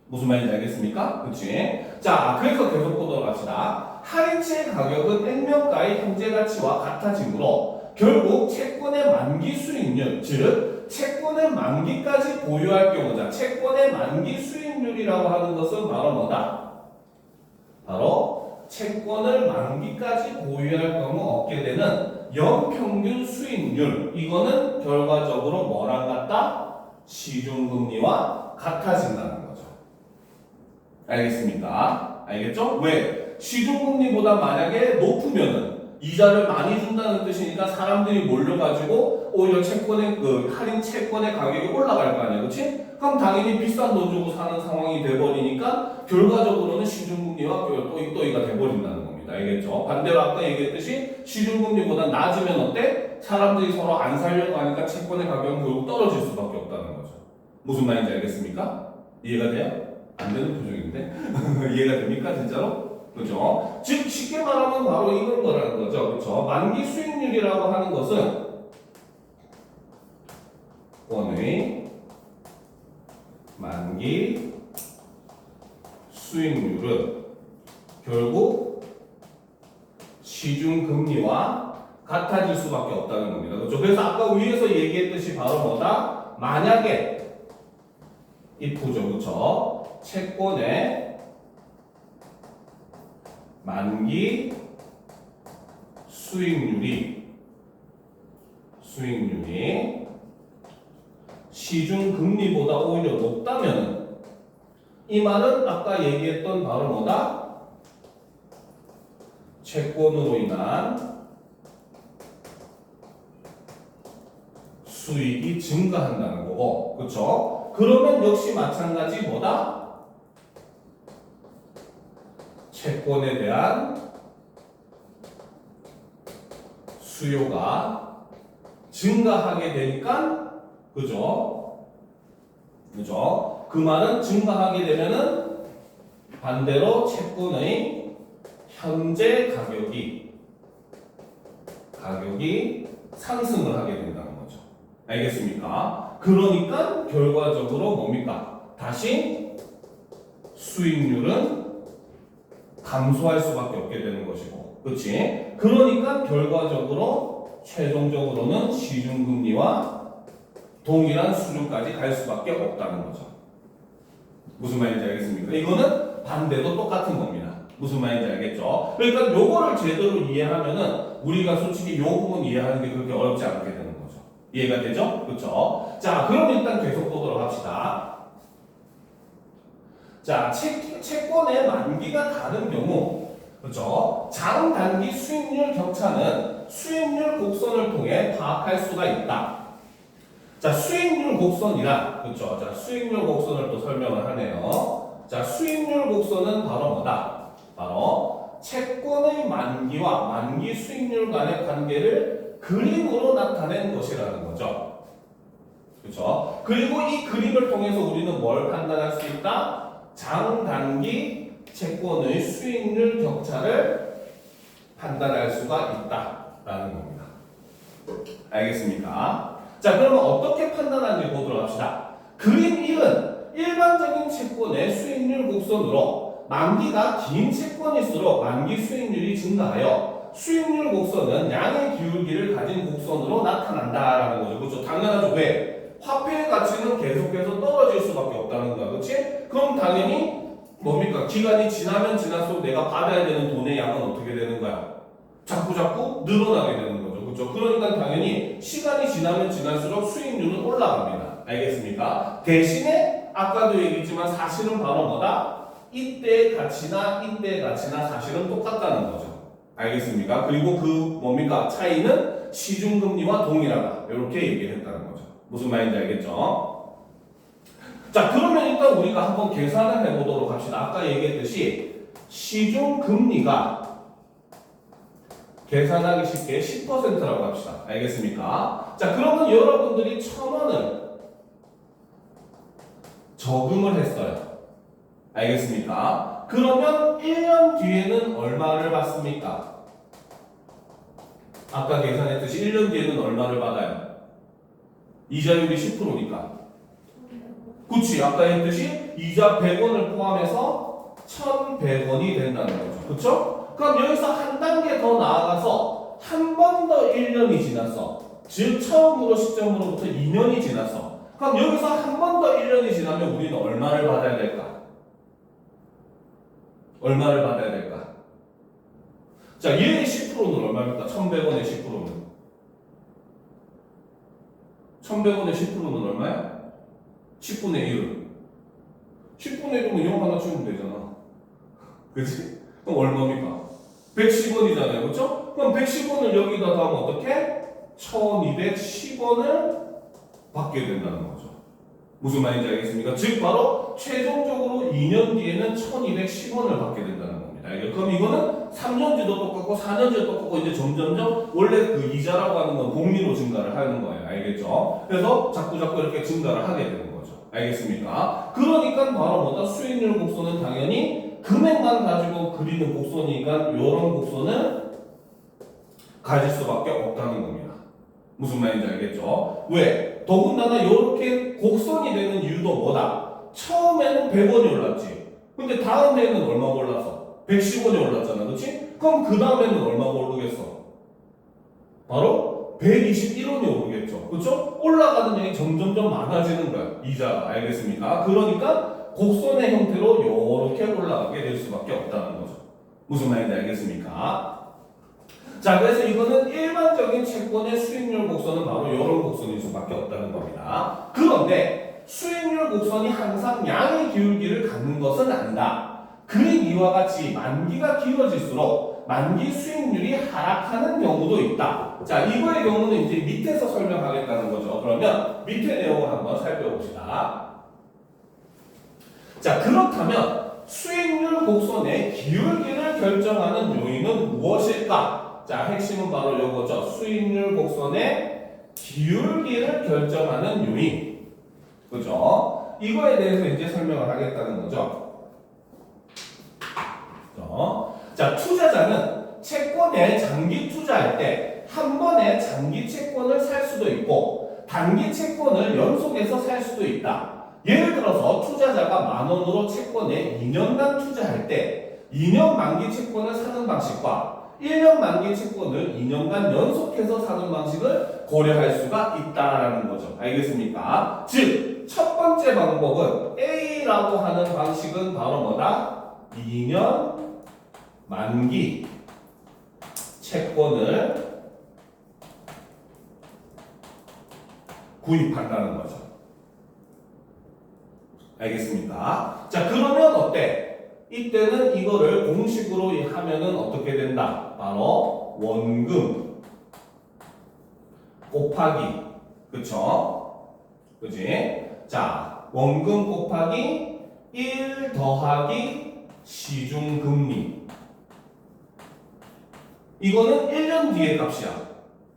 A: 무슨 말인지 알겠습니까? 그치? 자, 그래서 계속 보도록 합시다. 할인채의 가격은 액면가의 현재 가치와 같아지므로 결국 채권의 만기 수익률, 즉 채권을 만기까지 보유할 경우자, 채권의 만기 수익률이라고 하는 것은 바로 뭐다? 바로 채권을 만기까지 보유할 경우 얻게 되는 연평균 수익률, 이거는 결과적으로 뭐랑 같다? 시중금리와 같아진다는 거죠. 알겠습니까? 알겠죠? 왜? 시중금리보다 만약에 높으면은 이자를 많이 준다는 뜻이니까 사람들이 몰려가지고 오히려 채권의 할인 채권의 가격이 올라갈 거 아니야, 그렇지? 그럼 당연히 비싼 돈 주고 사는 상황이 돼버리니까 결과적으로는 시중금리와 또이가 돼버린다는 겁니다. 알겠죠? 반대로 아까 얘기했듯이 시중금리보다 낮으면 어때? 사람들이 서로 안 살려고 하니까 채권의 가격은 결국 떨어질 수밖에 없다는 거죠. 무슨 말인지 알겠습니까? 이해가 돼요? 안 되는 표정인데 이해가 됩니까, 진짜로? 그죠? 즉 쉽게 말하면 바로 이런 거라는 거죠. 그죠? 만기 수익률이라고 하는 것은 원의 만기 수익률은 결국 시중 금리와 같아질 수밖에 없다는 겁니다. 그렇죠? 그래서 아까 위에서 얘기했듯이 바로 뭐다? 만약에 if죠, 그렇죠? 채권의 만기 수익률이 시중 금리보다 오히려 높다면 이 말은 아까 얘기했던 바로 뭐다? 채권으로 인한 수익이 증가한다는 거고, 그렇죠? 그러면 역시 마찬가지 뭐다? 채권에 대한 수요가 증가하게 되니까, 그죠? 그죠? 그 말은 증가하게 되면은 반대로 채권의 현재 가격이 상승을 하게 된다는 거죠. 알겠습니까? 그러니까 결과적으로 뭡니까? 다시 수익률은 감소할 수밖에 없게 되는 것이고, 그렇지? 그러니까 결과적으로 최종적으로는 시중금리와 동일한 수준까지 갈 수밖에 없다는 거죠. 무슨 말인지 알겠습니까? 이거는 반대도 똑같은 겁니다. 무슨 말인지 알겠죠? 그러니까 요거를 제대로 이해하면은 우리가 솔직히 요 부분 이해하는 게 그렇게 어렵지 않게 되는 거죠. 이해가 되죠? 그렇죠? 자, 그럼 일단 계속 보도록 합시다. 자, 채권의 만기가 다른 경우, 그렇죠? 장단기 수익률 격차는 수익률 곡선을 통해 파악할 수가 있다. 자, 수익률 곡선이란, 그렇죠? 자, 수익률 곡선을 또 설명을 하네요. 자, 수익률 곡선은 바로 뭐다? 바로 채권의 만기와 만기 수익률 간의 관계를 그림으로 나타낸 것이라는 거죠. 그렇죠? 그리고 이 그림을 통해서 우리는 뭘 판단할 수 있다? 장단기 채권의 수익률 격차를 판단할 수가 있다라는 겁니다. 알겠습니까? 자, 그러면 어떻게 판단하는지 보도록 합시다. 그림 1은 일반적인 채권의 수익률 곡선으로 만기가 긴 채권일수록 만기 수익률이 증가하여 수익률 곡선은 양의 기울기를 가진 곡선으로 나타난다라는 거죠. 그렇죠? 당연하죠. 왜? 화폐의 가치는 계속해서 떨어질 수밖에 없다는 거야. 그렇지? 그럼 당연히 뭡니까? 기간이 지나면 지날수록 내가 받아야 되는 돈의 양은 어떻게 되는 거야? 자꾸 늘어나게 되는 거죠. 그렇죠? 그러니까 당연히 시간이 지나면 지날수록 수익률은 올라갑니다. 알겠습니까? 대신에 아까도 얘기했지만 사실은 바로 뭐다? 이때의 가치나 이때의 가치나 사실은 똑같다는 거죠. 알겠습니까? 그리고 그 뭡니까? 차이는 시중금리와 동일하다. 이렇게 얘기했다는 거죠. 무슨 말인지 알겠죠? 자, 그러면 일단 우리가 한번 계산을 해보도록 합시다. 아까 얘기했듯이 시중금리가 계산하기 쉽게 10%라고 합시다. 알겠습니까? 자, 그러면 여러분들이 1,000원을 저금을 했어요. 알겠습니까? 그러면 1년 뒤에는 얼마를 받습니까? 아까 계산했듯이 1년 뒤에는 얼마를 받아요? 이자율이 10%니까. 그치? 아까 했듯이 이자 100원을 포함해서 1,100원이 된다는 거죠. 그쵸? 그럼 여기서 한 단계 더 나아가서 한 번 더 1년이 지났어. 즉 처음으로 시점으로부터 2년이 지났어. 그럼 여기서 한 번 더 1년이 지나면 우리는 얼마를 받아야 될까? 얼마를 받아야 될까? 자, 얘의 10%는 얼마입니까? 1,100원의 10%는 1,100원의 10%는 얼마야? 10분의 1은 10분의 1이면 0 하나 치우면 되잖아. 그치? 그럼 얼마입니까? 110원이잖아요. 그쵸? 그럼 110원을 여기다 더하면 어떻게? 1,210원을 받게 된다는 거죠. 무슨 말인지 알겠습니까? 즉 바로 최종적으로 2년 뒤에는 1,210원을 받게 된다는 겁니다. 그럼 이거는 3년제도 똑같고 4년제도 똑같고 이제 점점점 원래 그 이자라고 하는 건 복리로 증가를 하는 거예요. 알겠죠? 그래서 자꾸 이렇게 증가를 하게 되는 거죠. 알겠습니까? 그러니까 바로 뭐다? 수익률 곡선은 당연히 금액만 가지고 그리는 곡선이니까 이런 곡선을 가질 수밖에 없다는 겁니다. 무슨 말인지 알겠죠? 왜? 더군다나 이렇게 곡선이 되는 이유도 뭐다? 처음에는 100원이 올랐지. 근데 다음 해에는 얼마가 올랐어? 110원이 올랐잖아. 그치? 그럼 그 다음에는 얼마가 오르겠어? 바로 121원이 오르겠죠. 그쵸? 올라가는 양이 점점점 많아지는 거야. 이자가. 알겠습니까? 그러니까 곡선의 형태로 이렇게 올라가게 될 수밖에 없다는 거죠. 무슨 말인지 알겠습니까? 자, 그래서 이거는 일반적인 채권의 수익률 곡선은 바로 이런 곡선일 수밖에 없다는 겁니다. 그런데 수익률 곡선이 항상 양의 기울기를 갖는 것은 아니다. 그림 이와 같이 만기가 길어질수록 만기 수익률이 하락하는 경우도 있다. 자, 이거의 경우는 이제 밑에서 설명하겠다는 거죠. 그러면 밑에 내용을 한번 살펴봅시다. 자, 그렇다면 수익률 곡선의 기울기를 결정하는 요인은 무엇일까? 자, 핵심은 바로 이거죠. 수익률 곡선의 기울기를 결정하는 요인. 그죠? 이거에 대해서 이제 설명을 하겠다는 거죠. 자, 투자자는 채권에 장기 투자할 때 한 번에 장기 채권을 살 수도 있고 단기 채권을 연속해서 살 수도 있다. 예를 들어서 투자자가 10,000원으로 채권에 2년간 투자할 때 2년 만기 채권을 사는 방식과 1년 만기 채권을 2년간 연속해서 사는 방식을 고려할 수가 있다라는 거죠. 알겠습니까? 즉, 첫 번째 방법은 A라고 하는 방식은 바로 뭐다? 2년 만기 채권을 구입한다는 거죠. 알겠습니까? 자, 그러면 어때? 이때는 이거를 공식으로 하면은 어떻게 된다? 바로 원금 곱하기, 그쵸? 그지? 자, 원금 곱하기 1 더하기 시중금리. 이거는 1년 뒤의 값이야.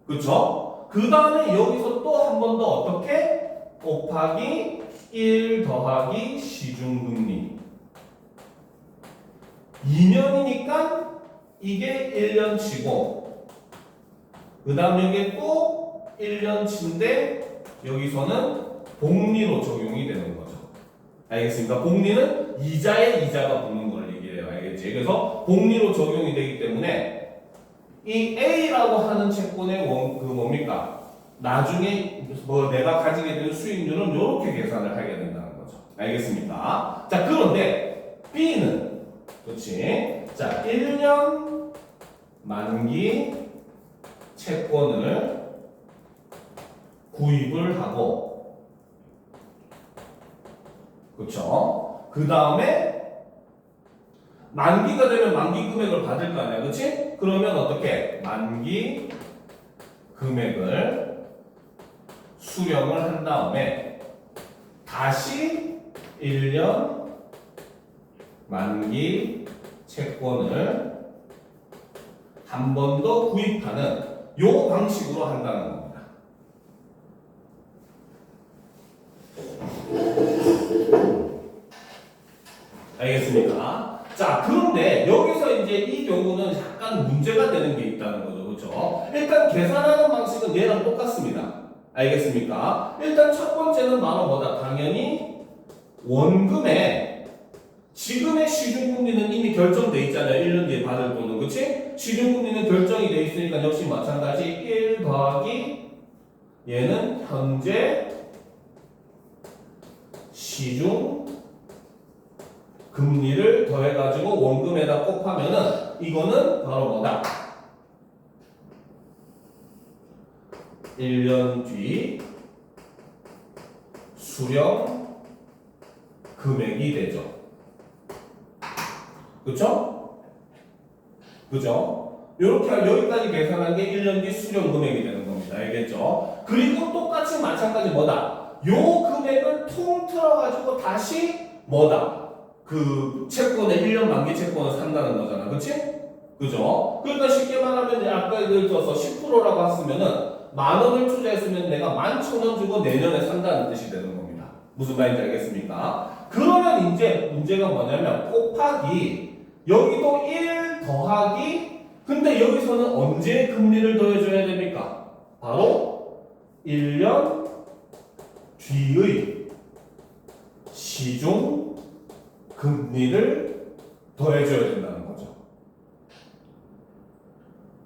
A: 그쵸? 그 다음에 여기서 또 한 번 더 어떻게? 곱하기 1 더하기 시중금리. 2년이니까 이게 1년치고 그 다음 여기에 또 1년치인데 여기서는 복리로 적용이 되는 거죠. 알겠습니까? 복리는 이자에 이자가 붙는 걸 얘기해요. 알겠지? 그래서 복리로 적용이 되기 때문에 이 A라고 하는 채권의 그 뭡니까? 나중에 뭐 내가 가지게 되는 수익률은 이렇게 계산을 하게 된다는 거죠. 알겠습니까? 자, 그런데 B는 그렇지? 자, 1년 만기 채권을 구입을 하고 그쵸? 그 다음에 만기가 되면 만기 금액을 받을 거 아니야, 그치? 그러면 어떻게? 만기 금액을 수령을 한 다음에 다시 1년 만기 채권을 한 번 더 구입하는 요 방식으로 한다는 겁니다. 알겠습니까? 자, 그런데 여기서 이제 이 경우는 약간 문제가 되는 게 있다는 거죠. 그렇죠? 일단 계산하는 방식은 얘랑 똑같습니다. 알겠습니까? 일단 첫 번째는 바로 뭐다? 당연히 원금에 지금의 시중금리는 이미 결정돼 있잖아요. 1년 뒤에 받을 돈은. 그치? 시중금리는 결정이 돼 있으니까 역시 마찬가지 1 더하기 얘는 현재 시중 금리를 더해가지고 원금에다 곱하면은 이거는 바로 뭐다? 1년 뒤 수령 금액이 되죠. 그쵸? 그죠? 이렇게 여기까지 계산한 게 1년 뒤 수령 금액이 되는 겁니다. 알겠죠? 그리고 똑같이 마찬가지 뭐다? 요 금액을 통틀어가지고 다시 뭐다? 그 채권의 1년 만기 채권을 산다는 거잖아. 그치? 그죠? 그러니까 쉽게 말하면 이제 아까 예를 들어서 10%라고 했으면은 10,000원을 투자했으면 내가 11,000원 주고 내년에 산다는 뜻이 되는 겁니다. 무슨 말인지 알겠습니까? 그러면 이제 문제가 뭐냐면 곱하기 여기도 1 더하기 근데 여기서는 언제 금리를 더해줘야 됩니까? 바로 1년 뒤의 시중 금리를 더해줘야 된다는 거죠.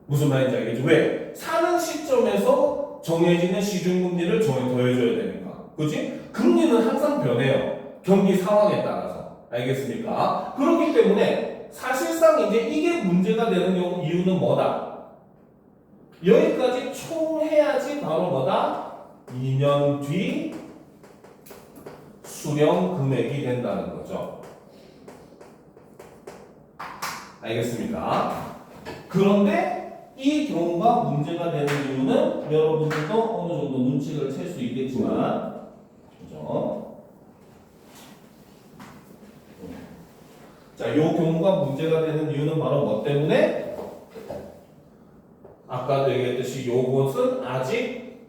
A: 무슨 말인지 알겠죠? 왜? 사는 시점에서 정해지는 시중금리를 더해줘야 되니까. 그치? 금리는 항상 변해요. 경기 상황에 따라서. 알겠습니까? 그렇기 때문에 사실상 이제 이게 문제가 되는 경우 이유는 뭐다? 여기까지 총 해야지 바로 뭐다? 2년 뒤 수령 금액이 된다는 거죠. 알겠습니까? 그런데 이 경우가 문제가 되는 이유는 여러분들도 어느 정도 눈치를 챌 수 있겠지만, 그죠? 자, 이 경우가 문제가 되는 이유는 바로 뭐 때문에? 아까도 얘기했듯이 요것은 아직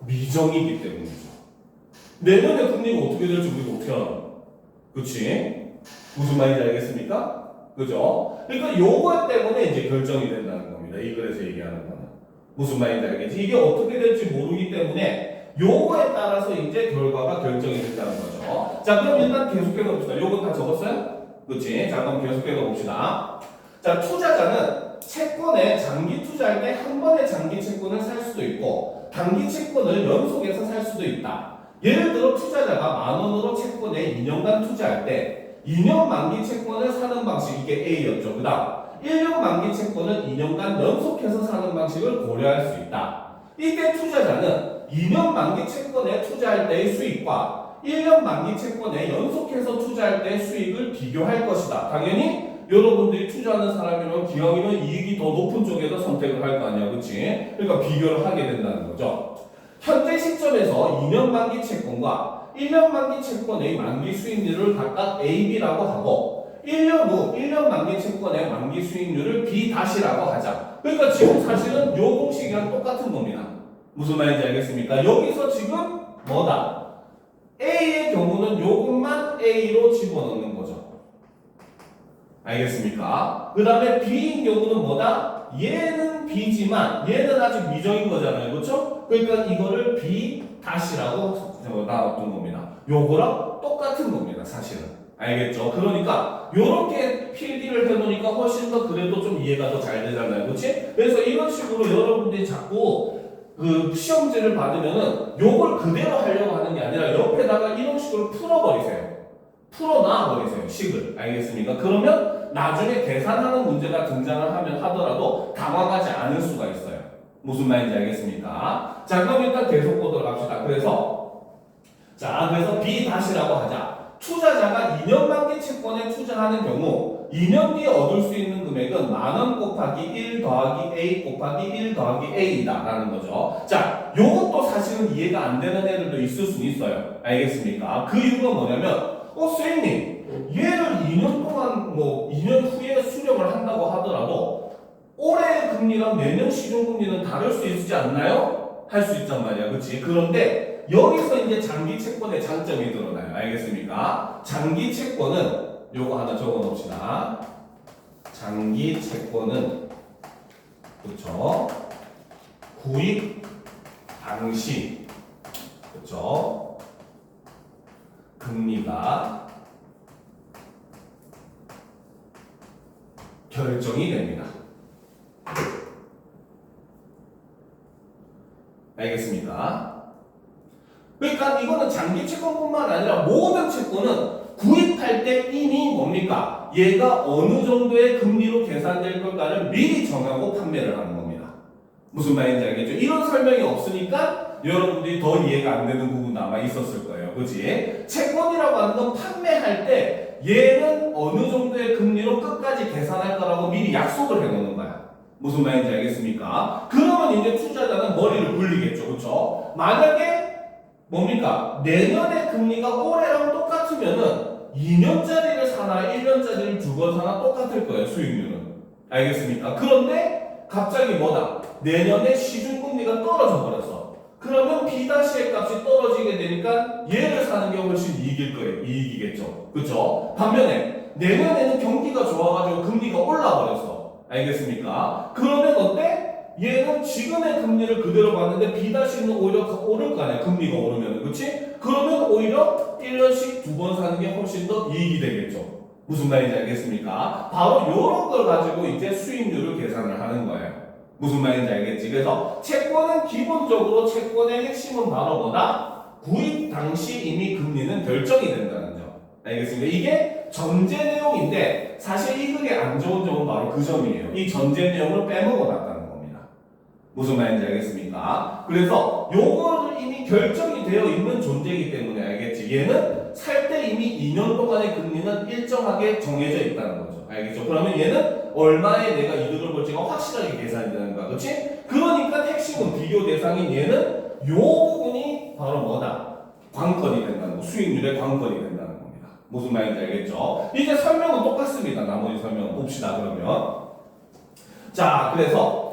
A: 미정이기 때문이죠. 내년에 금리가 어떻게 될지 우리가 어떻게 알아? 그치? 무슨 말인지 알겠습니까? 그죠? 그러니까 요거 때문에 이제 결정이 된다는 겁니다. 이 글에서 얘기하는 거는. 무슨 말인지 알겠지? 이게 어떻게 될지 모르기 때문에 요거에 따라서 이제 결과가 결정이 된다는 거죠. 자, 그럼 일단 계속해서 봅시다. 요거 다 적었어요? 그치? 자, 그럼 계속해서 봅시다. 자, 투자자는 채권에 장기 투자할 때 한 번에 장기 채권을 살 수도 있고 단기 채권을 연속해서 살 수도 있다. 예를 들어 투자자가 10,000원으로 채권에 2년간 투자할 때 2년 만기 채권을 사는 방식, 이게 A였죠. 그 다음 1년 만기 채권은 2년간 연속해서 사는 방식을 고려할 수 있다. 이때 투자자는 2년 만기 채권에 투자할 때의 수익과 1년 만기 채권에 연속해서 투자할 때의 수익을 비교할 것이다. 당연히 여러분들이 투자하는 사람이면 기왕이면 이익이 더 높은 쪽에서 선택을 할 거 아니야. 그치? 그러니까 비교를 하게 된다는 거죠. 현재 시점에서 2년 만기 채권과 1년 만기 채권의 만기 수익률을 각각 A, B라고 하고 1년 후 1년 만기 채권의 만기 수익률을 B-라고 하자. 그러니까 지금 사실은 요 공식이랑 똑같은 겁니다. 무슨 말인지 알겠습니까? 여기서 지금 뭐다? A의 경우는 요것만 A로 집어넣는 거죠. 알겠습니까? 그 다음에 B인 경우는 뭐다? 얘는 B지만 얘는 아직 미정인 거잖아요. 그렇죠? 그러니까 이거를 B-라고 나왔던 겁니다. 요거랑 똑같은 겁니다. 사실은. 알겠죠? 그러니까 요렇게 필기를 해놓으니까 훨씬 더 그래도 좀 이해가 더 잘 되잖아요. 그렇지? 그래서 이런 식으로 여러분들이 자꾸 그 시험지를 받으면은 요걸 그대로 하려고 하는 게 아니라 옆에다가 이런 식으로 풀어버리세요. 풀어놔버리세요. 식을. 알겠습니까? 그러면 나중에 계산하는 문제가 등장을 하더라도 당황하지 않을 수가 있어요. 무슨 말인지 알겠습니까? 자, 그럼 일단 계속 보도록 합시다. 그래서 자, 그래서 B 다시라고 하자. 투자자가 2년 만기 채권에 투자하는 경우 2년 뒤에 얻을 수 있는 금액은 만원 곱하기 1 더하기 A 곱하기 1 더하기 A이다 라는 거죠. 자, 요것도 사실은 이해가 안 되는 애들도 있을 수 있어요. 알겠습니까? 그 이유가 뭐냐면 선생님 얘를 2년 동안 2년 후에 수령을 한다고 하더라도 올해 금리랑 내년 시중금리는 다를 수 있지 않나요? 할 수 있단 말이야. 그치? 그런데 여기서 이제 장기 채권의 장점이 드러나요. 알겠습니까? 장기 채권은 요거 하나 적어 놓읍시다. 장기 채권은 그쵸? 구입 당시 그쵸? 금리가 결정이 됩니다. 알겠습니까? 그러니까 이거는 장기 채권뿐만 아니라 모든 채권은 구입할 때 이미 뭡니까? 얘가 어느 정도의 금리로 계산될 것까를 미리 정하고 판매를 하는 겁니다. 무슨 말인지 알겠죠? 이런 설명이 없으니까 여러분들이 더 이해가 안 되는 부분도 아마 있었을 거예요. 그치? 채권이라고 하는 건 판매할 때 얘는 어느 정도의 금리로 끝까지 계산할 거라고 미리 약속을 해놓는 거야. 무슨 말인지 알겠습니까? 그러면 이제 투자자는 머리를 굴리겠죠. 그쵸? 만약에 뭡니까? 내년의 금리가 올해랑 똑같으면은 2년짜리를 사나 1년짜리를 두 번 사나 똑같을 거예요. 수익률은. 알겠습니까? 그런데 갑자기 뭐다? 내년에 시중금리가 떨어져 버렸어. 그러면 B'의 값이 떨어지게 되니까 얘를 사는 게 훨씬 이익일 거예요. 이익이겠죠. 그쵸? 반면에 내년에는 경기가 좋아가지고 금리가 올라버렸어. 알겠습니까? 그러면 어때? 얘는 지금의 금리를 그대로 봤는데 B'는 오히려 오를 거 아니야. 금리가 오르면. 그치? 그러면 오히려 1년씩 두 번 사는 게 훨씬 더 이익이 되겠죠. 무슨 말인지 알겠습니까? 바로 이런 걸 가지고 이제 수익률을 계산을 하는 거예요. 무슨 말인지 알겠지? 그래서 채권은 기본적으로 채권의 핵심은 바로 뭐다? 구입 당시 이미 금리는 결정이 된다는 점. 알겠습니까? 이게 전제 내용인데 사실 이 글이 안 좋은 점은 바로 그 점이에요. 이 전제 내용을 빼먹어 놨다는 겁니다. 무슨 말인지 알겠습니까? 그래서 요거를 이미 결정이 되어 있는 존재이기 때문에 알겠지? 얘는 살 때 이미 2년 동안의 금리는 일정하게 정해져 있다는 거죠. 알겠죠? 그러면 얘는 얼마에 내가 이득을 볼지가 확실하게 계산이 되는 거야. 그렇지? 그러니까 핵심은 비교 대상인 얘는 요 부분이 바로 뭐다? 관건이 된다는 거. 수익률의 관건이 된다는 겁니다. 무슨 말인지 알겠죠? 이제 설명은 똑같습니다. 나머지 설명 봅시다. 그러면 자, 그래서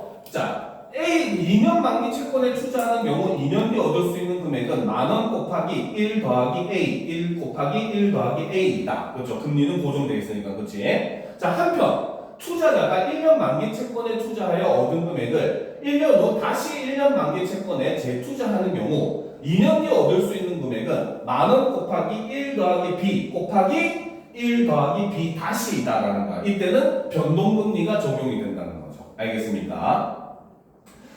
A: A 2년 만기 채권에 투자하는 경우 2년 뒤 얻을 수 있는 금액은 만원 곱하기 1 더하기 A 1 곱하기 1 더하기 A이다. 그렇죠? 금리는 고정되어 있으니까. 그렇지? 자, 한편 투자자가 1년 만기 채권에 투자하여 얻은 금액을 1년 후 다시 1년 만기 채권에 재투자하는 경우 2년 뒤에 얻을 수 있는 금액은 만원 곱하기 1 더하기 B 곱하기 1 더하기 B 다시이다라는 거야. 이때는 변동금리가 적용이 된다는 거죠. 알겠습니까?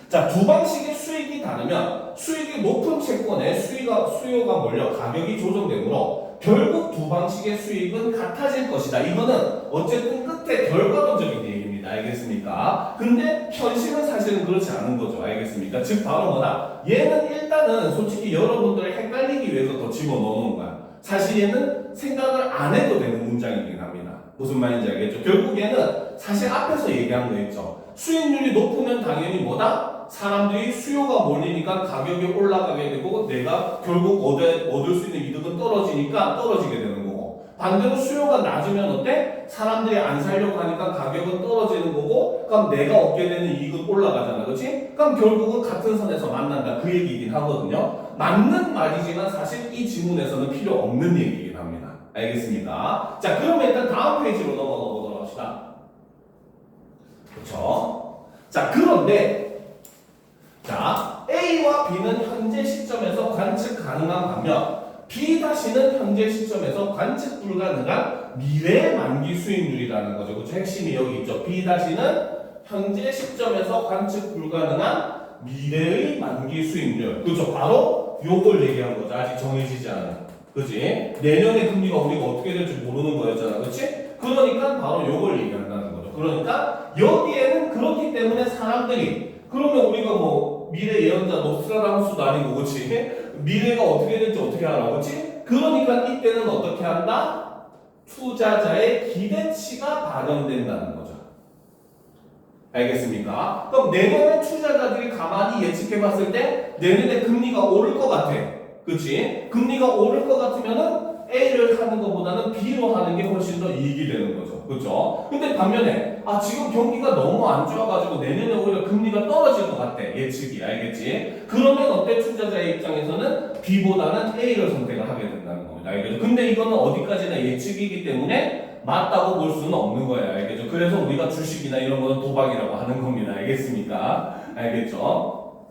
A: 자, 두 방식의 수익이 다르면 수익이 높은 채권에 수요가 몰려 가격이 조정되므로 결국 두 방식의 수익은 같아질 것이다. 이거는 어쨌든 끝에 결과론적인 얘기입니다. 알겠습니까? 근데 현실은 사실은 그렇지 않은 거죠. 알겠습니까? 즉 바로 뭐다? 얘는 일단은 솔직히 여러분들을 헷갈리기 위해서 더 집어넣는 거야. 사실 얘는 생각을 안 해도 되는 문장이긴 합니다. 무슨 말인지 알겠죠? 결국 얘는 사실 앞에서 얘기한 거 있죠. 수익률이 높으면 당연히 뭐다? 사람들이 수요가 몰리니까 가격이 올라가게 되고 내가 결국 얻을 수 있는 이득은 떨어지니까 떨어지게 되는 거고, 반대로 수요가 낮으면 어때? 사람들이 안 살려고 하니까 가격은 떨어지는 거고, 그럼 내가 얻게 되는 이익은 올라가잖아. 그렇지? 그럼 결국은 같은 선에서 만난다. 그 얘기이긴 하거든요. 맞는 말이지만 사실 이 지문에서는 필요 없는 얘기이긴 합니다. 알겠습니까? 자, 그러면 일단 다음 페이지로 넘어가 보도록 합시다. 그렇죠? 자, 그런데 자, A와 B는 현재 시점에서 관측 가능한 반면 B-는 현재 시점에서 관측 불가능한 미래 만기 수익률이라는 거죠. 그렇죠? 핵심이 여기 있죠. B-는 현재 시점에서 관측 불가능한 미래의 만기 수익률. 그렇죠? 바로 요걸 얘기한 거죠. 아직 정해지지 않은. 그치? 내년의 금리가 우리가 어떻게 될지 모르는 거였잖아. 그치? 그러니까 바로 요걸 얘기한다는 거죠. 그러니까 여기에는 그렇기 때문에 사람들이, 그러면 우리가 뭐 미래 예언자 노스트라다무스도 아니고, 그치? 미래가 어떻게 될지 어떻게 알아, 그렇지? 그러니까 이때는 어떻게 한다? 투자자의 기대치가 반영된다는 거죠. 알겠습니까? 그럼 내년에 투자자들이 가만히 예측해봤을 때 내년에 금리가 오를 것 같아. 그치? 금리가 오를 것 같으면은 A를 하는 것보다는 B로 하는 게 훨씬 더 이익이 되는 거죠. 그쵸? 근데 반면에 지금 경기가 너무 안 좋아가지고 내년에 오히려 금리가 떨어질 것 같대. 예측이. 알겠지? 그러면 어때? 투자자의 입장에서는 B보다는 A를 선택을 하게 된다는 겁니다. 알겠죠? 근데 이거는 어디까지나 예측이기 때문에 맞다고 볼 수는 없는 거예요. 알겠죠? 그래서 우리가 주식이나 이런 거는 도박이라고 하는 겁니다. 알겠습니까? 알겠죠?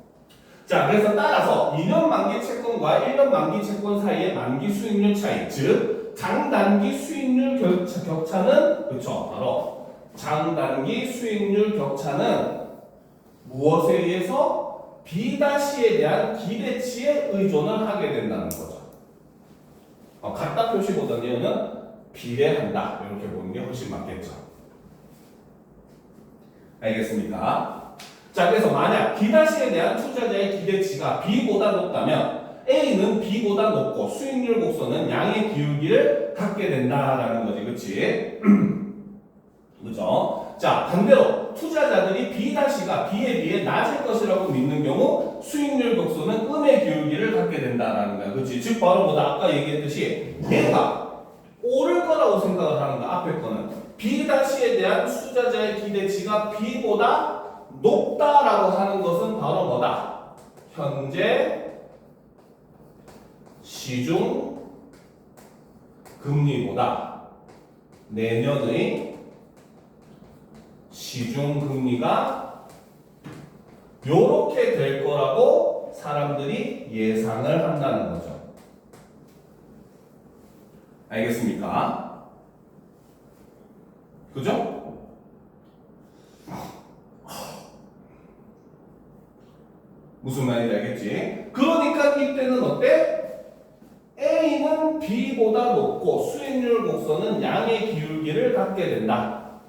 A: 자, 그래서 따라서 2년 만기 채권과 1년 만기 채권 사이의 만기 수익률 차이, 즉 장단기 수익률 격차는 그렇죠. 바로 장단기 수익률 격차는 무엇에 의해서 B'에 대한 기대치에 의존을 하게 된다는 거죠. 같다 표시보다는 비례한다 이렇게 보는 게 훨씬 맞겠죠. 알겠습니까? 자, 그래서 만약 B'에 대한 투자자의 기대치가 B보다 높다면 A는 B보다 높고 수익률 곡선은 양의 기울기를 갖게 된다라는 거지, 그렇지? 그죠? 자, 반대로 투자자들이 B'가 B에 비해 낮을 것이라고 믿는 경우 수익률 곡선은 음의 기울기를 갖게 된다라는 거야, 그렇지? 즉 바로 뭐다? 아까 얘기했듯이 얘가 오를 거라고 생각을 하는 거야, 앞에 거는. B'에 대한 투자자의 기대치가 B보다 높다라고 하는 것은 바로 뭐다? 현재 시중 금리보다 내년의 시중 금리가 요렇게 될 거라고 사람들이 예상을 한다는 거죠. 알겠습니까? 그죠? 무슨 말인지 알겠지? 그러니까 이때는 어때? A는 B보다 높고 수익률 곡선은 양의 기울기를 갖게 된다.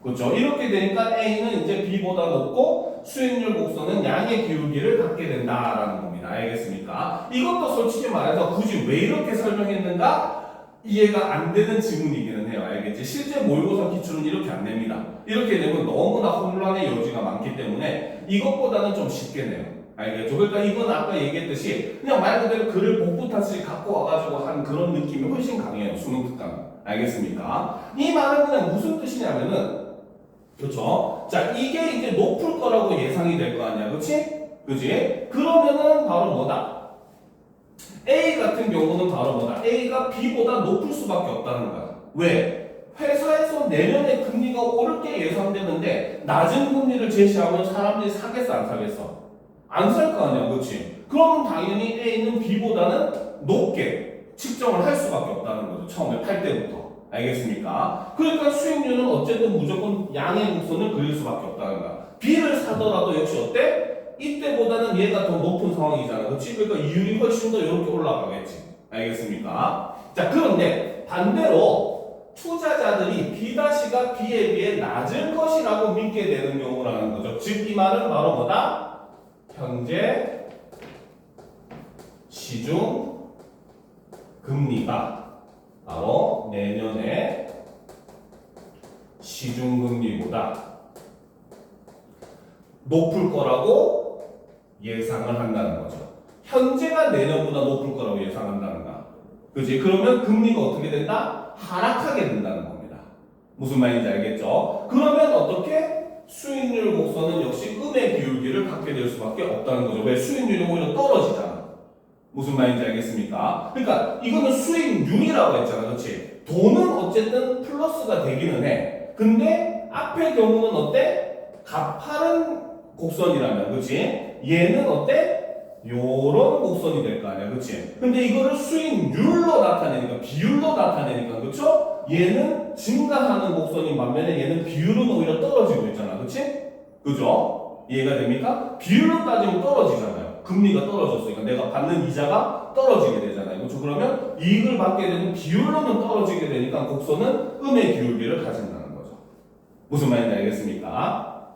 A: 그렇죠? 이렇게 되니까 A는 이제 B보다 높고 수익률 곡선은 양의 기울기를 갖게 된다라는 겁니다. 알겠습니까? 이것도 솔직히 말해서 굳이 왜 이렇게 설명했는가? 이해가 안 되는 지문이기는 해요. 알겠지? 실제 모의고사 기출은 이렇게 안 냅니다. 이렇게 되면 너무나 혼란의 여지가 많기 때문에 이것보다는 좀 쉽게 내요. 알겠죠? 그러니까 이건 아까 얘기했듯이 그냥 말 그대로 글을 복붙하듯이 갖고 와가지고 한 그런 느낌이 훨씬 강해요. 수능 특강. 알겠습니까? 이 말은 그냥 무슨 뜻이냐면은 그렇죠? 자, 이게 이제 높을 거라고 예상이 될 거 아니야. 그치? 그치? 그러면은 바로 뭐다? A 같은 경우는 바로 뭐다? A가 B보다 높을 수밖에 없다는 거야. 왜? 회사에서 내년에 금리가 오를 게 예상되는데 낮은 금리를 제시하면 사람들이 사겠어 안 사겠어? 안 살 거 아니야, 그렇지? 그러면 당연히 A는 B보다는 높게 측정을 할 수밖에 없다는 거죠. 처음에 팔 때부터. 알겠습니까? 그러니까 수익률은 어쨌든 무조건 양의 곡선을 그릴 수밖에 없다는 거야. B를 사더라도 역시 어때? 이때보다는 얘가 더 높은 상황이잖아. 그렇지? 그러니까 이율이 훨씬 더 이렇게 올라가겠지. 알겠습니까? 자, 그런데 반대로 투자자들이 B'가 B에 비해 낮을 것이라고 믿게 되는 경우라는 거죠. 즉, 이 말은 바로 뭐다? 현재 시중 금리가 바로 내년에 시중금리보다 높을 거라고 예상을 한다는 거죠. 현재가 내년보다 높을 거라고 예상한다는 거야. 그지? 그러면 금리가 어떻게 된다? 하락하게 된다는 겁니다. 무슨 말인지 알겠죠? 그러면 어떻게? 수익률 곡선은 역시 음의 기울기를 갖게 될 수밖에 없다는 거죠. 왜? 수익률이 오히려 떨어지잖아. 무슨 말인지 알겠습니까? 그러니까 이거는 수익률이라고 했잖아. 그렇지? 돈은 어쨌든 플러스가 되기는 해. 근데 앞의 경우는 어때? 가파른 곡선이라면, 그렇지? 얘는 어때? 요런 곡선이 될 거 아니야, 그렇지? 근데 이거를 수익률로 나타내니까, 비율로 나타내니까, 그렇죠? 얘는 증가하는 곡선인 반면에 얘는 비율은 오히려 떨어지고 있잖아, 그렇지? 그죠? 이해가 됩니까? 비율로 따지면 떨어지잖아요. 금리가 떨어졌으니까 내가 받는 이자가 떨어지게 되잖아요. 그렇죠? 그러면 이익을 받게 되는 비율로는 떨어지게 되니까 곡선은 음의 기울기를 가진다는 거죠. 무슨 말인지 알겠습니까?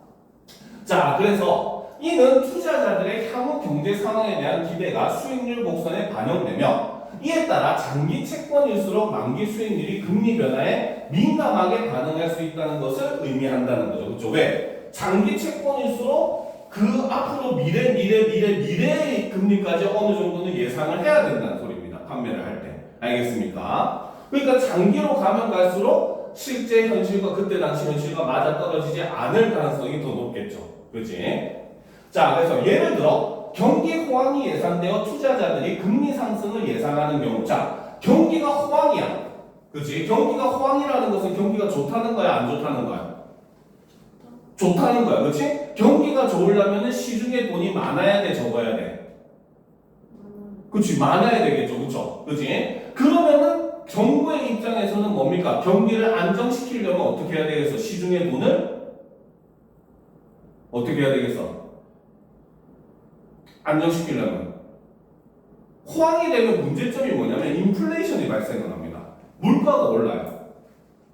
A: 자, 그래서 이는 투자자들의 향후 경제 상황에 대한 기대가 수익률 곡선에 반영되며 이에 따라 장기 채권일수록 만기 수익률이 금리 변화에 민감하게 반응할 수 있다는 것을 의미한다는 거죠. 그렇죠? 왜? 장기 채권일수록 그 앞으로 미래의 금리까지 어느 정도는 예상을 해야 된다는 소리입니다. 판매를 할 때. 알겠습니까? 그러니까 장기로 가면 갈수록 실제 현실과 그때 당시 현실과 맞아떨어지지 않을 가능성이 더 높겠죠. 그렇지? 자, 그래서 예를 들어 경기 호황이 예상되어 투자자들이 금리 상승을 예상하는 경우, 자, 경기가 호황이야. 그렇지? 경기가 호황이라는 것은 경기가 좋다는 거야, 안 좋다는 거야? 좋다는 거야, 그렇지? 경기가 좋으려면 시중에 돈이 많아야 돼, 적어야 돼? 그렇지, 많아야 되겠죠, 그렇죠? 그렇지? 그러면은 정부의 입장에서는 뭡니까? 경기를 안정시키려면 어떻게 해야 되겠어? 시중의 돈을 어떻게 해야 되겠어? 안정시키려면 호황이 되면 문제점이 뭐냐면 인플레이션이 발생을 합니다. 물가가 올라요.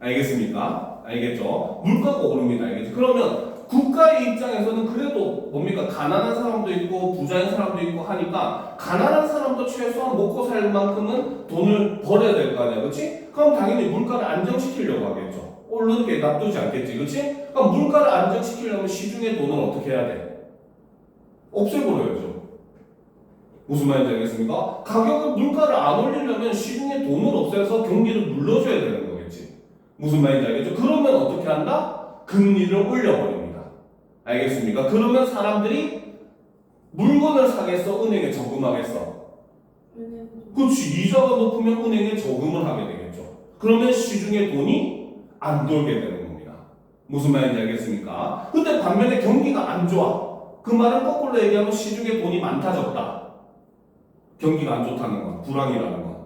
A: 알겠습니까? 알겠죠? 물가가 오릅니다. 알겠죠? 그러면 국가의 입장에서는 그래도 뭡니까? 가난한 사람도 있고 부자인 사람도 있고 하니까 가난한 사람도 최소한 먹고 살 만큼은 돈을 벌어야 될 거 아니야. 그렇지? 그럼 당연히 물가를 안정시키려고 하겠죠. 오르는 게 놔두지 않겠지. 그렇지? 그럼 물가를 안정시키려면 시중의 돈을 어떻게 해야 돼? 없애버려야죠. 무슨 말인지 알겠습니까? 물가를 안 올리려면 시중에 돈을 없애서 경기를 눌러줘야 되는 거겠지. 무슨 말인지 알겠죠? 그러면 어떻게 한다? 금리를 올려버립니다. 알겠습니까? 그러면 사람들이 물건을 사겠어? 은행에 저금하겠어? 그렇지. 이자가 높으면 은행에 저금을 하게 되겠죠. 그러면 시중에 돈이 안 돌게 되는 겁니다. 무슨 말인지 알겠습니까? 근데 반면에 경기가 안 좋아. 그 말은 거꾸로 얘기하면 시중에 돈이 많다 적다. 경기가 안 좋다는 건, 불황이라는 건.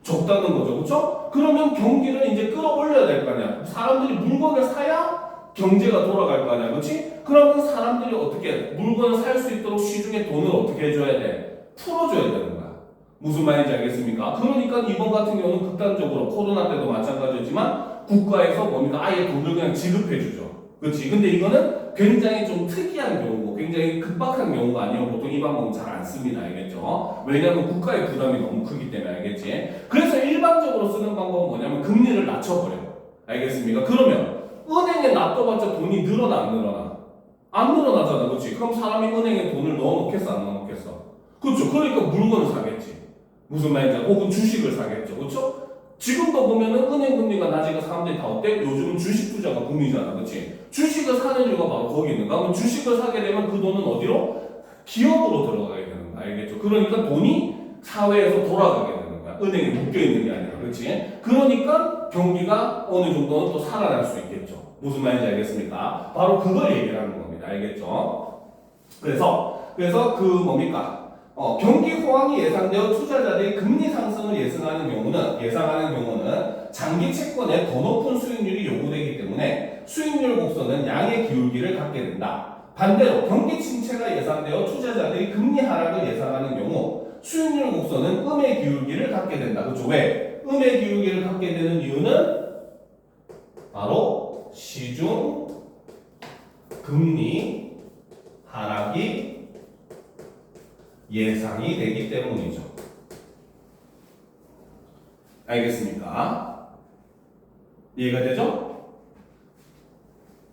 A: 적다는 거죠. 그렇죠? 그러면 경기를 이제 끌어올려야 될 거 아니야. 사람들이 물건을 사야 경제가 돌아갈 거 아니야. 그렇지? 그러면 사람들이 어떻게 물건을 살 수 있도록 시중에 돈을 어떻게 해줘야 돼? 풀어줘야 되는 거야. 무슨 말인지 알겠습니까? 그러니까 이번 같은 경우는 극단적으로 코로나 때도 마찬가지였지만 국가에서 뭡니까? 아예 돈을 그냥 지급해주죠. 그렇지? 근데 이거는 굉장히 좀 특이한 경우고 굉장히 급박한 경우가 아니면 보통 이 방법은 잘 안 씁니다. 알겠죠? 왜냐하면 국가의 부담이 너무 크기 때문에. 알겠지? 그래서 일반적으로 쓰는 방법은 뭐냐면 금리를 낮춰버려. 알겠습니까? 그러면 은행에 놔둬봤자 돈이 늘어나 안 늘어나? 안 늘어나잖아. 그렇지? 그럼 사람이 은행에 돈을 넣어놓겠어 안 넣어놓겠어? 그렇죠. 그러니까 물건을 사겠지. 무슨 말인지 혹은 주식을 사겠죠. 그렇죠? 지금도 보면은 은행 금리가 낮으니까 사람들이 다 어때? 요즘은 주식 투자가 붐이잖아. 그렇지? 주식을 사는 이유가 바로 거기 있는 거야. 그럼 주식을 사게 되면 그 돈은 어디로? 기업으로 들어가게 되는 거야. 알겠죠? 그러니까 돈이 사회에서 돌아가게 되는 거야. 은행에 묶여있는 게 아니라. 그렇지? 그러니까 경기가 어느 정도는 또 살아날 수 있겠죠. 무슨 말인지 알겠습니까? 바로 그걸 얘기를 하는 겁니다. 알겠죠? 그래서 그 뭡니까? 경기 호황이 예상되어 투자자들이 금리 상승을 예상하는 경우는 장기 채권에 더 높은 수익률이 요구되기 때문에 수익률 곡선은 양의 기울기를 갖게 된다. 반대로 경기 침체가 예상되어 투자자들이 금리 하락을 예상하는 경우 수익률 곡선은 음의 기울기를 갖게 된다. 그렇죠? 왜? 음의 기울기를 갖게 되는 이유는 바로 시중 금리 하락이 예상이 되기 때문이죠. 알겠습니까? 이해가 되죠?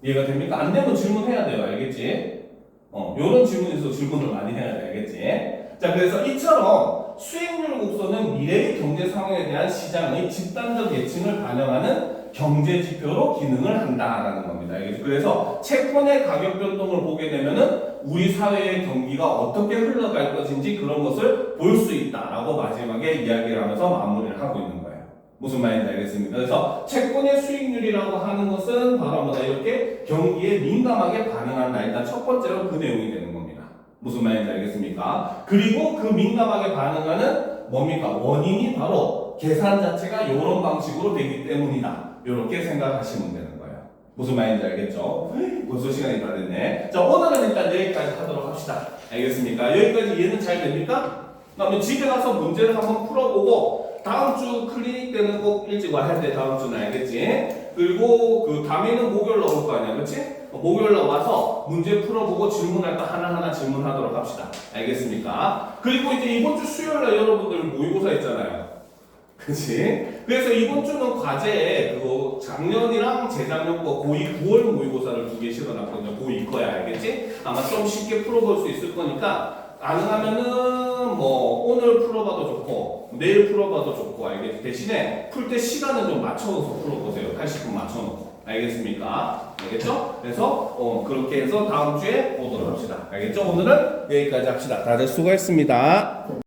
A: 이해가 됩니까? 안 되면 질문해야 돼요. 알겠지? 요런 질문에서 질문을 많이 해야 돼. 알겠지? 자, 그래서 이처럼 수익률 곡선은 미래의 경제 상황에 대한 시장의 집단적 예측을 반영하는 경제 지표로 기능을 한다라는 겁니다. 알겠죠? 그래서 채권의 가격 변동을 보게 되면은 우리 사회의 경기가 어떻게 흘러갈 것인지 그런 것을 볼 수 있다라고 마지막에 이야기를 하면서 마무리를 하고 있는 거예요. 무슨 말인지 알겠습니까? 그래서 채권의 수익률이라고 하는 것은 바로 뭐다? 이렇게 경기에 민감하게 반응한다. 일단 첫 번째로 그 내용이 되는 겁니다. 무슨 말인지 알겠습니까? 그리고 그 민감하게 반응하는 뭡니까? 원인이 바로 계산 자체가 이런 방식으로 되기 때문이다. 이렇게 생각하시면 되는 거예요. 무슨 말인지 알겠죠? 벌써 시간이 다 됐네. 자, 오늘은 일단 여기까지 하도록 합시다. 알겠습니까? 여기까지 이해는 잘 됩니까? 그러면 집에 가서 문제를 한번 풀어보고 다음 주 클리닉 때는 꼭 일찍 와야 돼. 다음 주는. 알겠지? 그리고 그 다음에는 목요일 나올 거 아니야, 그렇지? 목요일 나와서 문제 풀어보고 질문할 거 하나하나 질문하도록 합시다. 알겠습니까? 그리고 이제 이번 주 수요일 날 여러분들 모의고사 있잖아요. 그치? 그래서 이번 주는 과제에 그거 작년이랑 재작년 거 고2 9월 모의고사를 2개 실어놨거든요. 고2 거야, 알겠지? 아마 좀 쉽게 풀어볼 수 있을 거니까 가능하면은 뭐 오늘 풀어봐도 좋고 내일 풀어봐도 좋고 알겠지? 대신에 풀 때 시간은 좀 맞춰서 풀어보세요. 80분 맞춰놓고. 알겠습니까? 알겠죠? 그래서 그렇게 해서 다음 주에 보도록 합시다. 알겠죠? 오늘은 여기까지 합시다. 다들 수고했습니다.